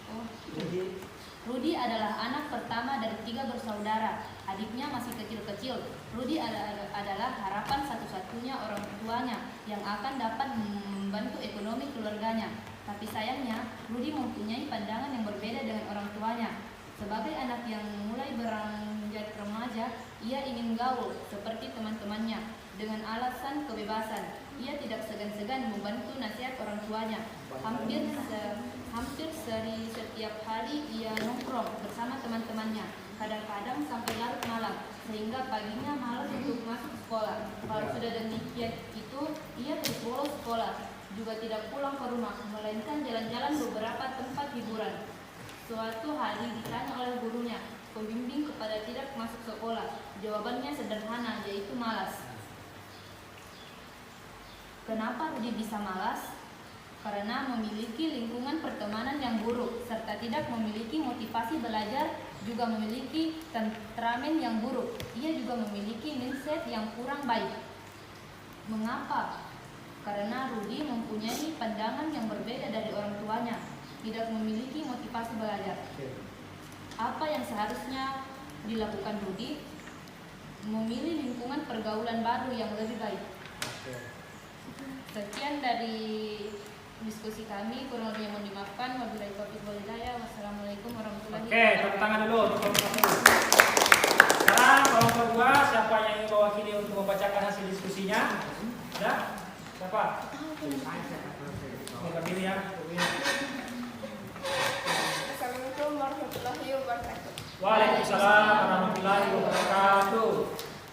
Oh, Rudi. Rudi adalah anak pertama dari 3 bersaudara. Adiknya masih kecil-kecil. Rudi adalah harapan satu-satunya orang tuanya yang akan dapat membantu ekonomi keluarganya. Tapi sayangnya, Rudi mempunyai pandangan yang berbeda dengan orang tuanya. Sebagai anak yang mulai beranjak remaja, ia ingin gaul seperti teman-temannya. Dengan alasan kebebasan, ia tidak segan-segan membantu nasihat orang tuanya. Hampir setiap hari ia nongkrong bersama teman-temannya, kadang-kadang sampai larut malam, sehingga paginya malas untuk masuk sekolah. Kalau sudah demikian itu, ia terus bolos sekolah, juga tidak pulang ke rumah, melainkan jalan-jalan beberapa tempat hiburan. Suatu hari ditanya oleh gurunya, pembimbing kepada tidak masuk sekolah. Jawabannya sederhana, yaitu malas. Kenapa Rudi bisa malas? Karena memiliki lingkungan pertemanan yang buruk, serta tidak memiliki motivasi belajar, juga memiliki temperamen yang buruk. Ia juga memiliki mindset yang kurang baik. Mengapa? Karena Rudi mempunyai pandangan yang berbeda dari orang tuanya, tidak memiliki motivasi belajar. Apa yang seharusnya dilakukan Rudi? Memilih lingkungan pergaulan baru yang lebih baik. Sekian dari diskusi kami, kurang lebihnya mohon dimaafkan. Wabillahi taufiq wal hidayah. Wassalamualaikum warahmatullahi wabarakatuh. Oke, tepuk tangan dulu untuk kelompok 1. Sekarang kelompok 2, siapa yang ingin mewakili untuk membacakan hasil diskusinya? Ada? Siapa? Kita pilih ya. Assalamualaikum warahmatullahi wabarakatuh. Waalaikumsalam warahmatullahi wabarakatuh.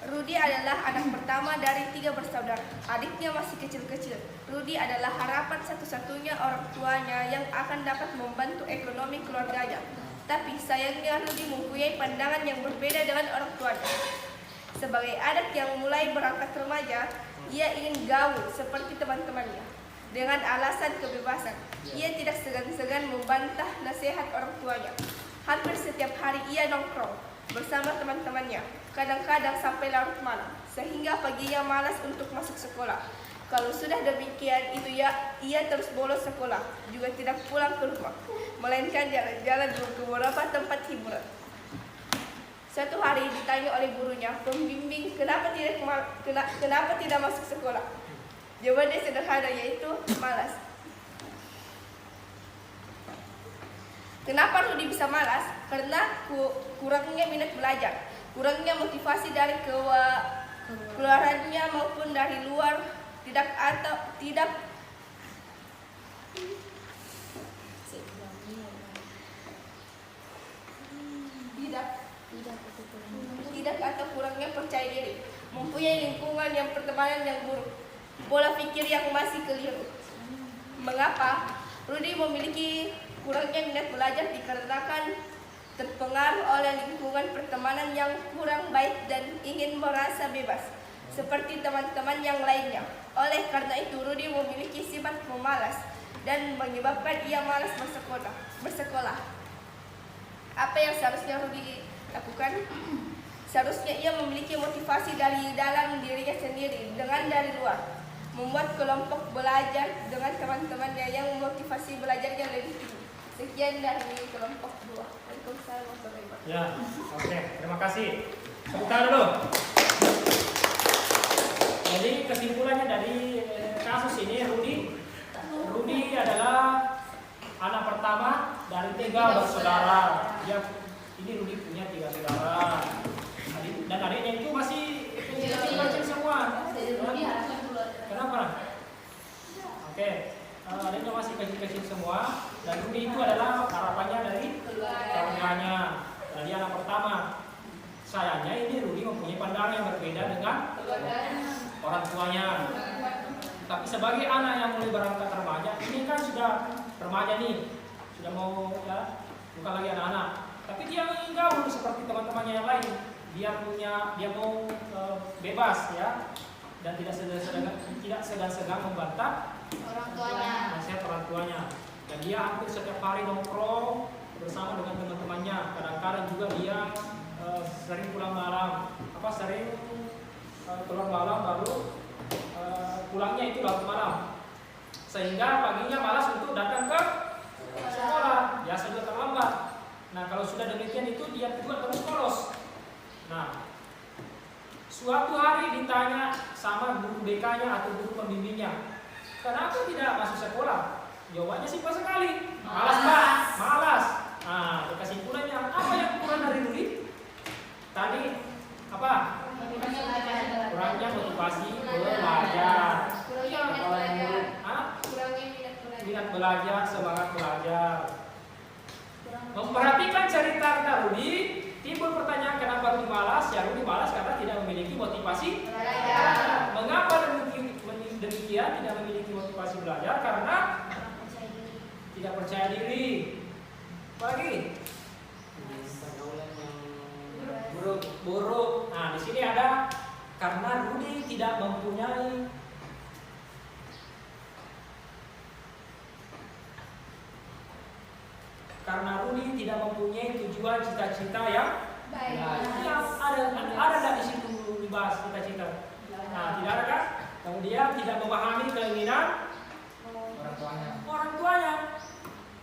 Rudi adalah anak pertama dari 3 bersaudara. Adiknya masih kecil-kecil. Rudi adalah harapan satu-satunya orang tuanya yang akan dapat membantu ekonomi keluarganya. Tapi sayangnya Rudi mempunyai pandangan yang berbeda dengan orang tuanya. Sebagai anak yang mulai berangkat remaja, ia ingin gaul seperti teman-temannya. Dengan alasan kebebasan, ia tidak segan-segan membantah nasihat orang tuanya. Hampir setiap hari ia nongkrong bersama teman-temannya, kadang-kadang sampai larut malam, sehingga paginya malas untuk masuk sekolah. Kalau sudah demikian itu ia terus bolos sekolah, juga tidak pulang ke rumah, melainkan jalan-jalan ke beberapa tempat hiburan. Suatu hari ditanya oleh gurunya, pembimbing, kenapa tidak masuk sekolah? Jawabannya sederhana, yaitu malas. Kenapa Rudi bisa malas? Karena kurangnya minat belajar, kurangnya motivasi dari keluarganya maupun dari luar, tidak atau kurangnya percaya diri, mempunyai lingkungan yang pertemanan yang buruk, pola pikir yang masih keliru. Mengapa? Rudi memiliki kurangnya minat belajar dikarenakan terpengaruh oleh lingkungan pertemanan yang kurang baik dan ingin merasa bebas seperti teman-teman yang lainnya. Oleh karena itu, Rudi memiliki sifat pemalas dan menyebabkan ia malas bersekolah. Apa yang seharusnya Rudi lakukan? Seharusnya ia memiliki motivasi dari dalam dirinya sendiri dengan dari luar. Membuat kelompok belajar dengan teman-temannya yang motivasi belajarnya lebih tinggi. Sekian dari kelompok 2. Waalaikumsalam warahmatullahi wabarakatuh. Ya, oke, terima kasih. Tepuk tangan dulu. Jadi kesimpulannya dari kasus ini, Rudi adalah anak pertama dari 3 bersaudara. Ini Rudi punya 3 saudara. Dan adiknya itu masih kecil semua. Kenapa? Oke, adiknya masih kecil-kecil semua. Dan Rudi itu adalah harapannya dari keluarganya. Dan dia anak pertama. Sayangnya ini Rudi mempunyai pandangan yang berbeda dengan orang tuanya. Tapi sebagai anak yang mulai berangkat remaja, ini kan sudah remaja nih, sudah mau ya, bukan lagi anak-anak. Tapi dia ingin gaul seperti teman-temannya yang lain. Dia mau bebas ya, dan tidak segan-segan membantah nasihat orang tuanya. Dan dia hampir setiap hari nongkrong bersama dengan teman-temannya. Kadang-kadang juga dia sering pulang malam, sering keluar malam baru pulangnya itu larut malam, sehingga paginya malas untuk datang ke sekolah, biasa juga terlambat. Nah, kalau sudah demikian itu dia juga terus bolos. Nah, suatu hari ditanya sama guru BK-nya atau guru pembimbingnya, kenapa tidak masuk sekolah? Jawabannya simpel sekali, malas Pak, malas. Nah, kesimpulannya apa yang kurang dari Rudi? Tadi apa? Kurangnya motivasi belajar. Minat belajar, semangat belajar. Memperhatikan cerita Rudi, timbul pertanyaan kenapa Rudi malas? Ya Rudi malas karena tidak memiliki motivasi belajar. Mengapa demikian tidak memiliki motivasi belajar? Karena tidak percaya diri. Apalagi Pergaulan yang buruk. Nah, di sini ada karena Rudi tidak mempunyai tujuan cita-cita yang baik. Ada nggak di situ dibahas cita-cita? Nah, tidak ada kan? Kemudian tidak memahami keinginan orang tuanya.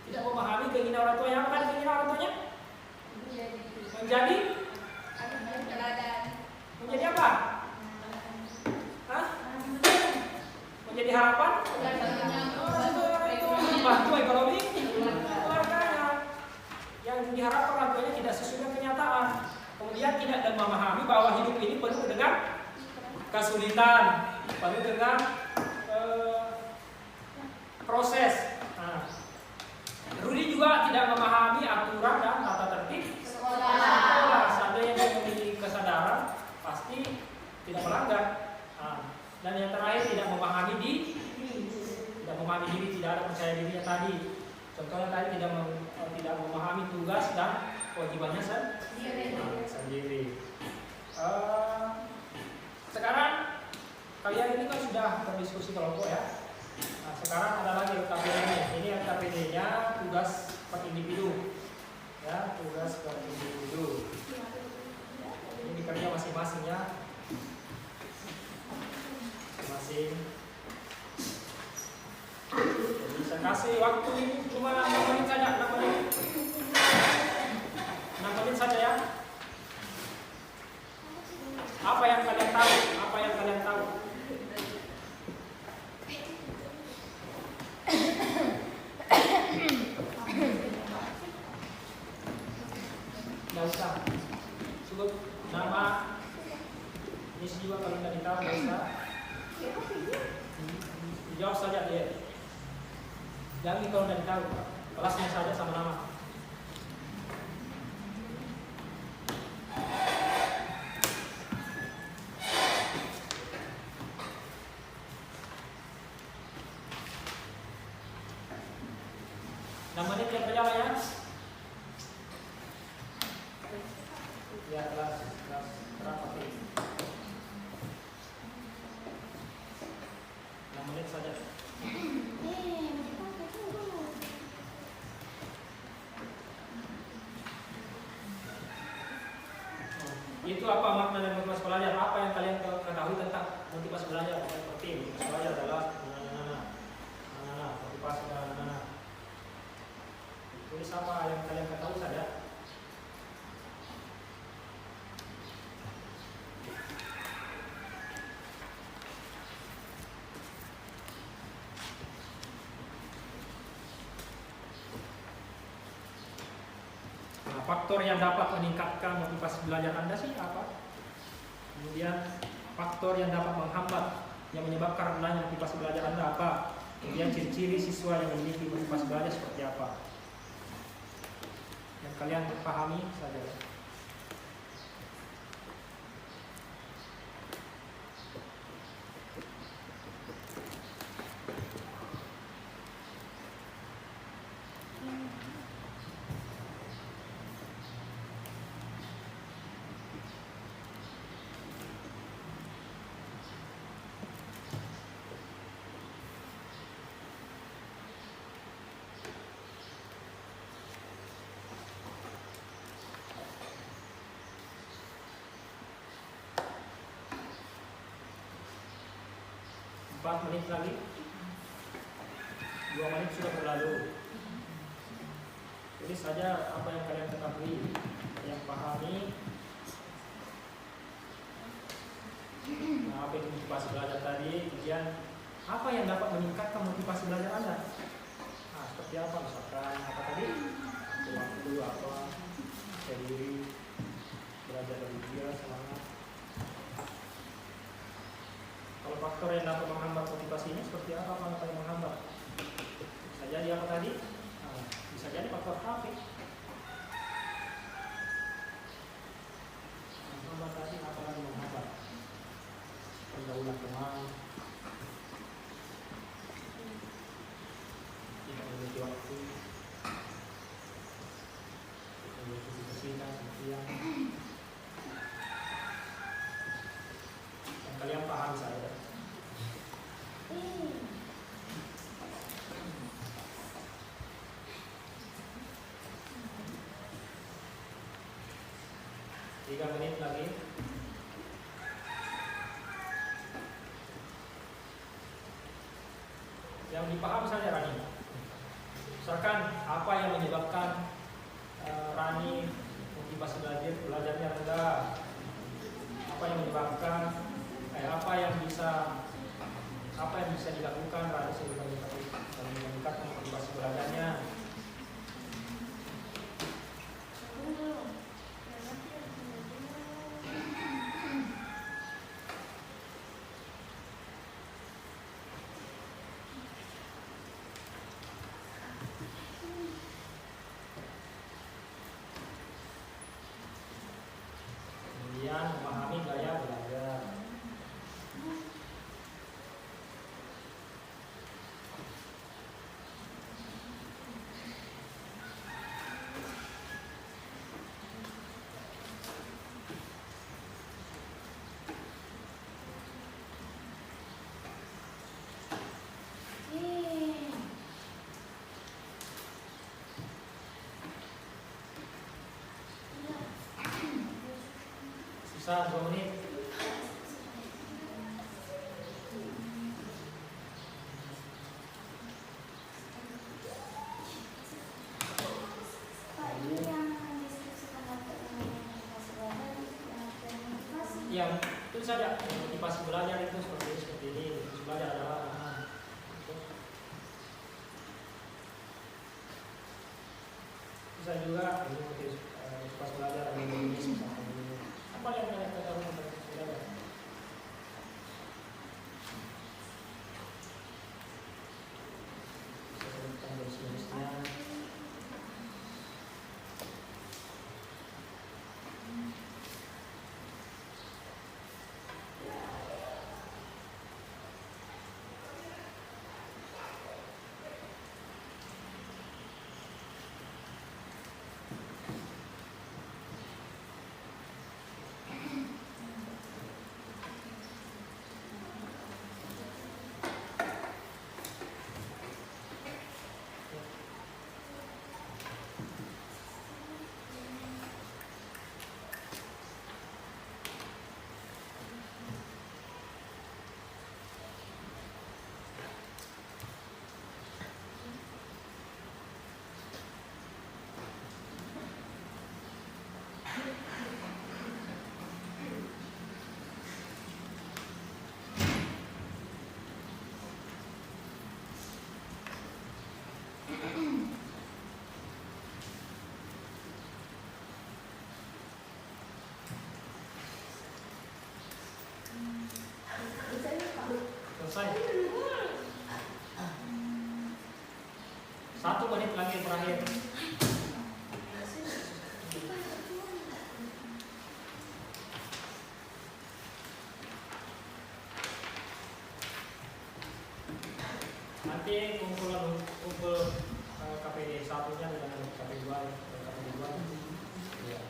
Tidak memahami keinginan orang tuanya. Apa kan keinginan orang tuanya? Menjadi apa? Hah? Menjadi harapan? Bantu ekonomi keluarganya. Yang diharapkan orang tuanya tidak sesuai dengan kenyataan. Kemudian tidak dan memahami bahwa hidup ini penuh dengan kesulitan, penuh dengan proses. Nah, Rudi juga tidak memahami aturan dan tata tertib sekolah. Seandainya dia memiliki kesadaran, pasti tidak melanggar. Nah, dan yang terakhir tidak memahami diri, tidak ada percaya dirinya tadi. Contohnya tadi tidak memahami tugas dan kewajibannya sendiri. Sekarang kalian ini kan sudah berdiskusi kelompok ya. Nah, sekarang ada lagi LKPD. Ini LKPD-nya tugas per individu. Ya, tugas per individu. Ini dikerja masing-masing ya. Masing. Jadi saya kasih waktu ini cuma 6 menit saja, 6 menit. 6 menit saja ya. Apa yang kalian tahu? Apa yang kalian tahu? Nggak usah. Sebut nama. Ini juga kalau nggak ditahu nggak usah. Dijawab saja dia. Jangan kalau nggak ditahu. Kelasnya saja sama nama. Namanya yang berjalan ya. Ya kelas berapa sih? 6 menit saja. Itu apa makna dan motivasi belajar? Apa yang kalian ketahui tentang motivasi belajar? Seperti motivasi belajar adalah motivasi belajar. Tulis apa yang kalian ketahui saja. Nah, faktor yang dapat meningkatkan motivasi belajar Anda sih apa? Kemudian faktor yang dapat menghambat yang menyebabkan rendahnya motivasi belajar Anda apa? Kemudian ciri-ciri siswa yang memiliki motivasi belajar seperti apa? Yang kalian pahami saja. 4 menit lagi. 2 menit sudah berlalu. Tulis saja apa yang kalian ketahui, yang pahami. Nah, apa itu motivasi belajar tadi? Kemudian apa yang dapat meningkatkan motivasi belajar Anda? Nah, seperti apa? Misalkan apa tadi? Waktu apa? Diri, belajar dari dia, semangat. Kalau faktor yang dapat menghambat motivasi ini seperti apa? Apa yang menghambat? Bisa jadi apa tadi? Nah, bisa jadi faktor HP. Menghambat tadi apa lagi menghambat? Pergaulan teman, tidak memiliki waktu, memiliki kesibukan siang. Yang kalian paham saya. Tiga menit lagi. Yang dipaham saja Rani. Misalkan apa yang menyebabkan Rani motivasi belajarnya rendah, apa yang menyebabkan apa yang bisa dilakukan Rani sehingga meningkatkan motivasi belajarnya. Kemudian memahami gaya belajar. Sisa 2 menit. Yang itu saja motivasi belajar itu seperti ini. Motivasi belajar adalah bisa juga ini motivasi belajar ada ini apa yang kalian ketahui tentang motivasi belajar? Bisa sebutkan jenis-jenisnya. Selesai. 1 menit lagi terakhir. Nanti kumpul KPD 1-nya dengan KPD 2, KPD 2. Ya.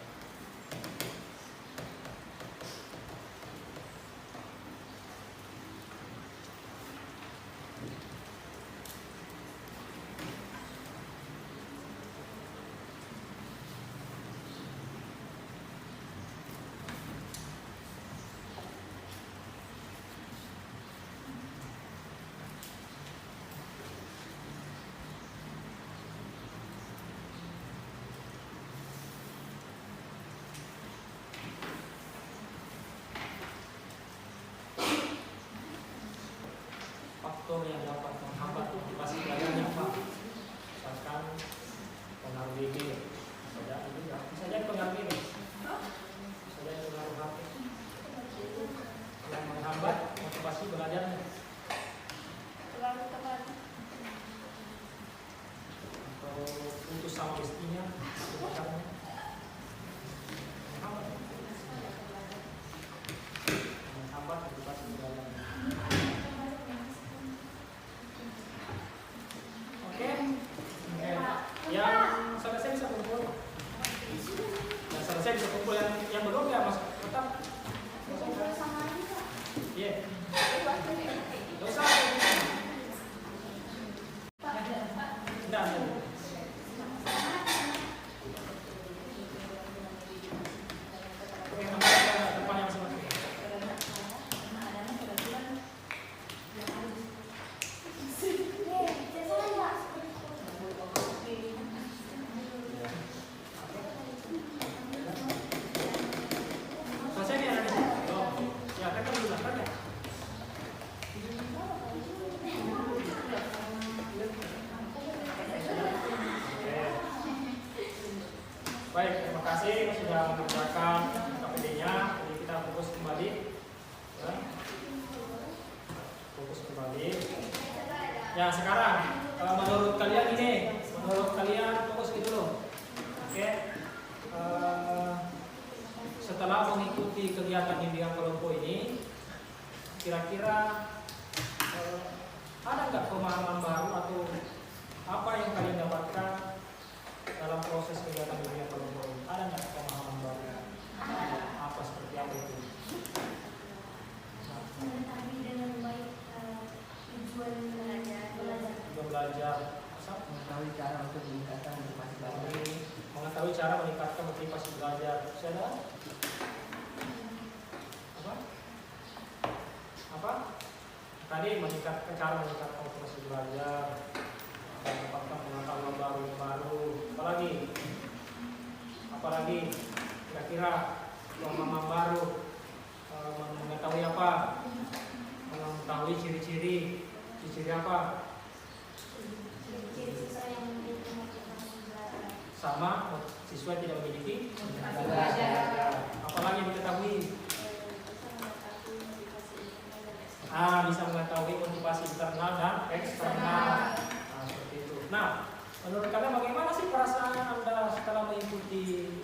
nih? Terlalu teman. Atau putus sama istrinya, atau pacarnya? Hambat motivasi belajar. Oke. Yang selesai bisa kumpul. Yang selesai bisa kumpul, yang belum ya mas tetap. Iya. Gak usah. Enggak. Oke, depan yang masing-masing. Selesai nih anak ini? Oh, ya kan dulu lah kan ya. Baik, terima kasih sudah mengerjakan KPD-nya. Jadi kita fokus kembali. Ya. Fokus kembali. Ya sekarang menurut kalian ini, menurut kalian fokus gitu loh. Oke. Setelah mengikuti kegiatan bimbingan kelompok ini, kira-kira ada nggak pemahaman baru atau apa yang kalian dapatkan dalam proses kegiatan bimbingan kelompok ini? Ada nggak pemahaman baru? Apa seperti apa itu? Mengetahui dengan baik tujuan belajar. Mengetahui cara untuk meningkatkan motivasi belajar. Mengetahui cara meningkatkan motivasi belajar. Sudah? Apa? Tadi meningkatkan cara meningkatkan motivasi belajar, mendapatkan pengetahuan baru. Apalagi kira-kira pemahaman baru, mengetahui apa? Mengetahui ciri-ciri apa? Sama siswa tidak memiliki belajar. Apalagi diketahui? Bisa mengetahui motivasi internal dan eksternal. Seperti itu. Nah, menurut kalian bagaimana sih perasaan Anda setelah mengikuti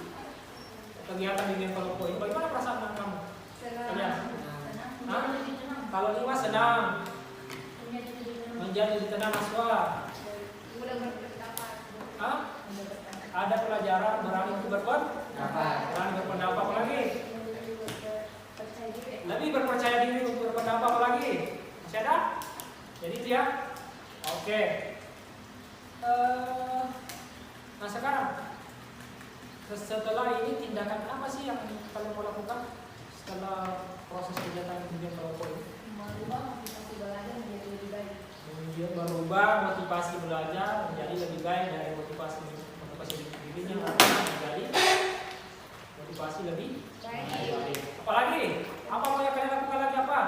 kegiatan bimbingan kelompok ini? Bagaimana perasaan kamu? Kalian? Kalau Lima senang, menjadi lebih tenang Aswa. Mudah berpendapat. Ada pelajaran berani untuk berpendapat lagi. Lebih berpercaya diri untuk berpendapat lagi. Masih ada? Jadi itu ya. Oke. Nah sekarang setelah ini tindakan apa sih yang kalian mau lakukan setelah proses kegiatan bimbingan kelompok ini? Merubah motivasi belajar menjadi lebih baik. Berubah motivasi belajar menjadi lebih baik dari motivasi dirinya menjadi motivasi lebih baik. Apalagi? Apa mau yang kalian lakukan lagi apa?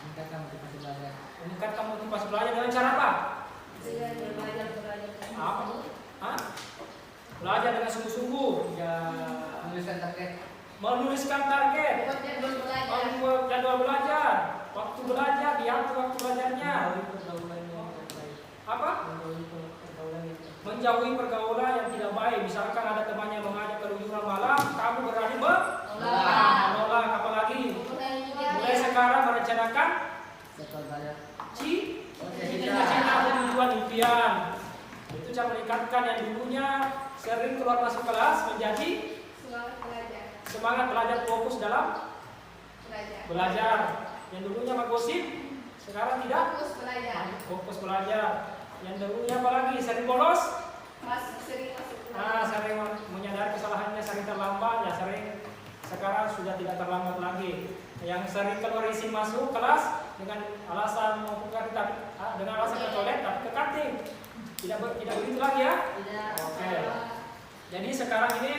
Meningkatkan motivasi belajar. Meningkatkan motivasi belajar dengan cara apa? Dengan belajar. Apa? Belajar dengan sungguh-sungguh. Ya. Menuliskan target. Membuat jadwal belajar. Waktu belajar, diatur waktu belajarnya. Apa? Menjauhi pergaulan yang tidak baik. Misalkan ada temannya mengajak keluyuran malam, kamu berani menolak. Apalagi? Mulai sekarang merencanakan cita-cita dan tujuan impian. Itu cara meningkatkan yang dulunya sering keluar masuk kelas menjadi semangat belajar, fokus dalam belajar. Yang dulunya menggosip, sekarang tidak fokus belajar. Yang dulunya apalagi sering bolos, sering menyadari kesalahannya, sering terlambat, ya sering sekarang sudah tidak terlambat lagi. Yang sering keluar izin masuk kelas dengan alasan mau ke toilet tapi ke kantin. Tidak begitu lagi ya? Tidak. Oke. Jadi sekarang ini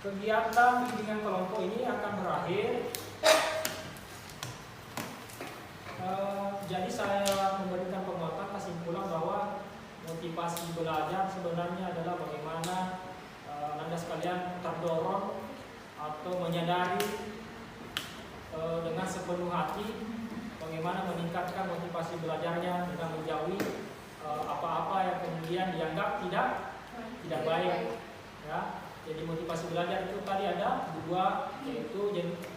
kegiatan bimbingan kelompok ini akan berakhir. Jadi saya memberikan penguatan kesimpulan bahwa motivasi belajar sebenarnya adalah bagaimana Anda sekalian terdorong atau menyadari dengan sepenuh hati bagaimana meningkatkan motivasi belajarnya dengan menjauhi apa-apa yang kemudian dianggap tidak baik. Ya, jadi motivasi belajar itu tadi ada dua, yaitu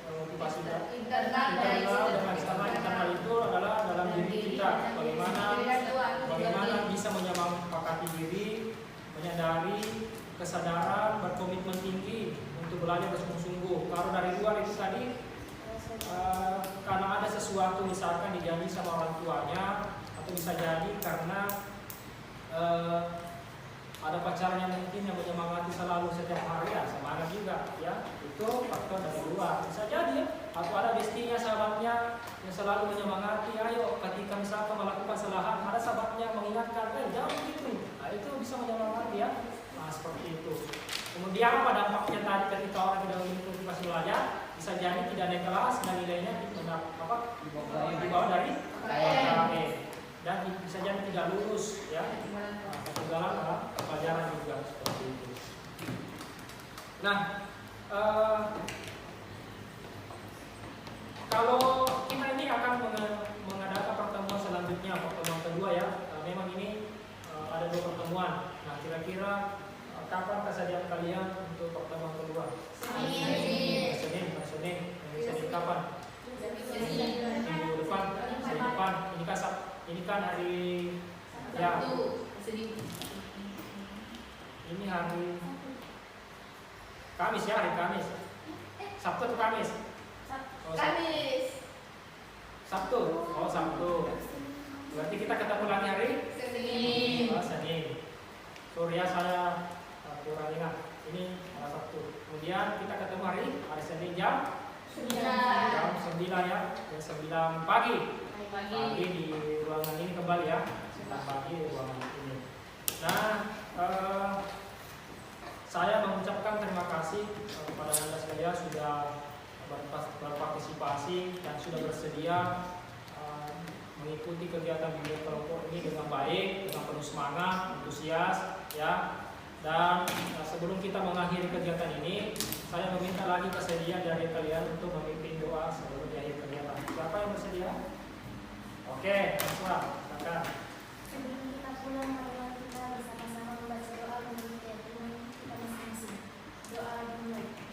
motivasi internal dan eksternal. Internal itu adalah dalam diri kita, bagaimana bisa menyepakati diri, menyadari kesadaran, berkomitmen tinggi untuk belajar bersungguh-sungguh. Kalau dari luar itu tadi karena ada sesuatu misalkan dijanji sama orang tuanya, atau bisa jadi karena ada pacarnya mungkin yang menyemangati selalu setiap hari, ya semangat juga ya, itu faktor dari luar bisa jadi ya. Atau ada bestinya, sahabatnya yang selalu menyemangati, ayo ketika misalkan melakukan kesalahan ada sahabatnya mengingatkan, jangan begitu, nah itu bisa menyemangati ya. Nah seperti itu. Kemudian apa dampaknya tadi ketika orang tidak memiliki motivasi belajar, bisa jadi tidak naik kelas dan nilainya di bawah dari KKE, dan bisa jadi tidak lulus ya. Kegagalan dalam pelajaran juga seperti itu. Nah, kalau kita ini akan mengadakan pertemuan selanjutnya, pertemuan kedua ya. Memang ini ada 2 pertemuan. Nah, kira-kira kapan kesediaan kalian untuk pertemuan kedua? Senin. Senin kapan? Minggu depan. Ini kan hari ya. Ini hari Kamis ya, hari Kamis. Sabtu atau Kamis? Kamis. Sabtu. Oh, Sabtu. Berarti kita ketemu lagi hari Senin. Oh, Senin. Sorry ya, saya kurang ingat. Ini hari Sabtu. Kemudian kita ketemu hari Senin jam 9 ya, jam 9 pagi. Pagi di ruangan ini kembali ya. 9 pagi di ruangan ini. Nah, saya mengucapkan terima kasih kepada Anda sekalian sudah berpartisipasi dan sudah bersedia mengikuti kegiatan bimbingan kelompok ini dengan baik, dengan penuh semangat, antusias, ya. Dan sebelum kita mengakhiri kegiatan ini, saya meminta lagi kesediaan dari kalian untuk memimpin doa sebelum di akhir kegiatan. Siapa yang bersedia? Oke, silakan. Sebelum kita pulang, marilah kita bersama-sama membaca doa menurut keyakinan kita masing-masing. Doa dimulai.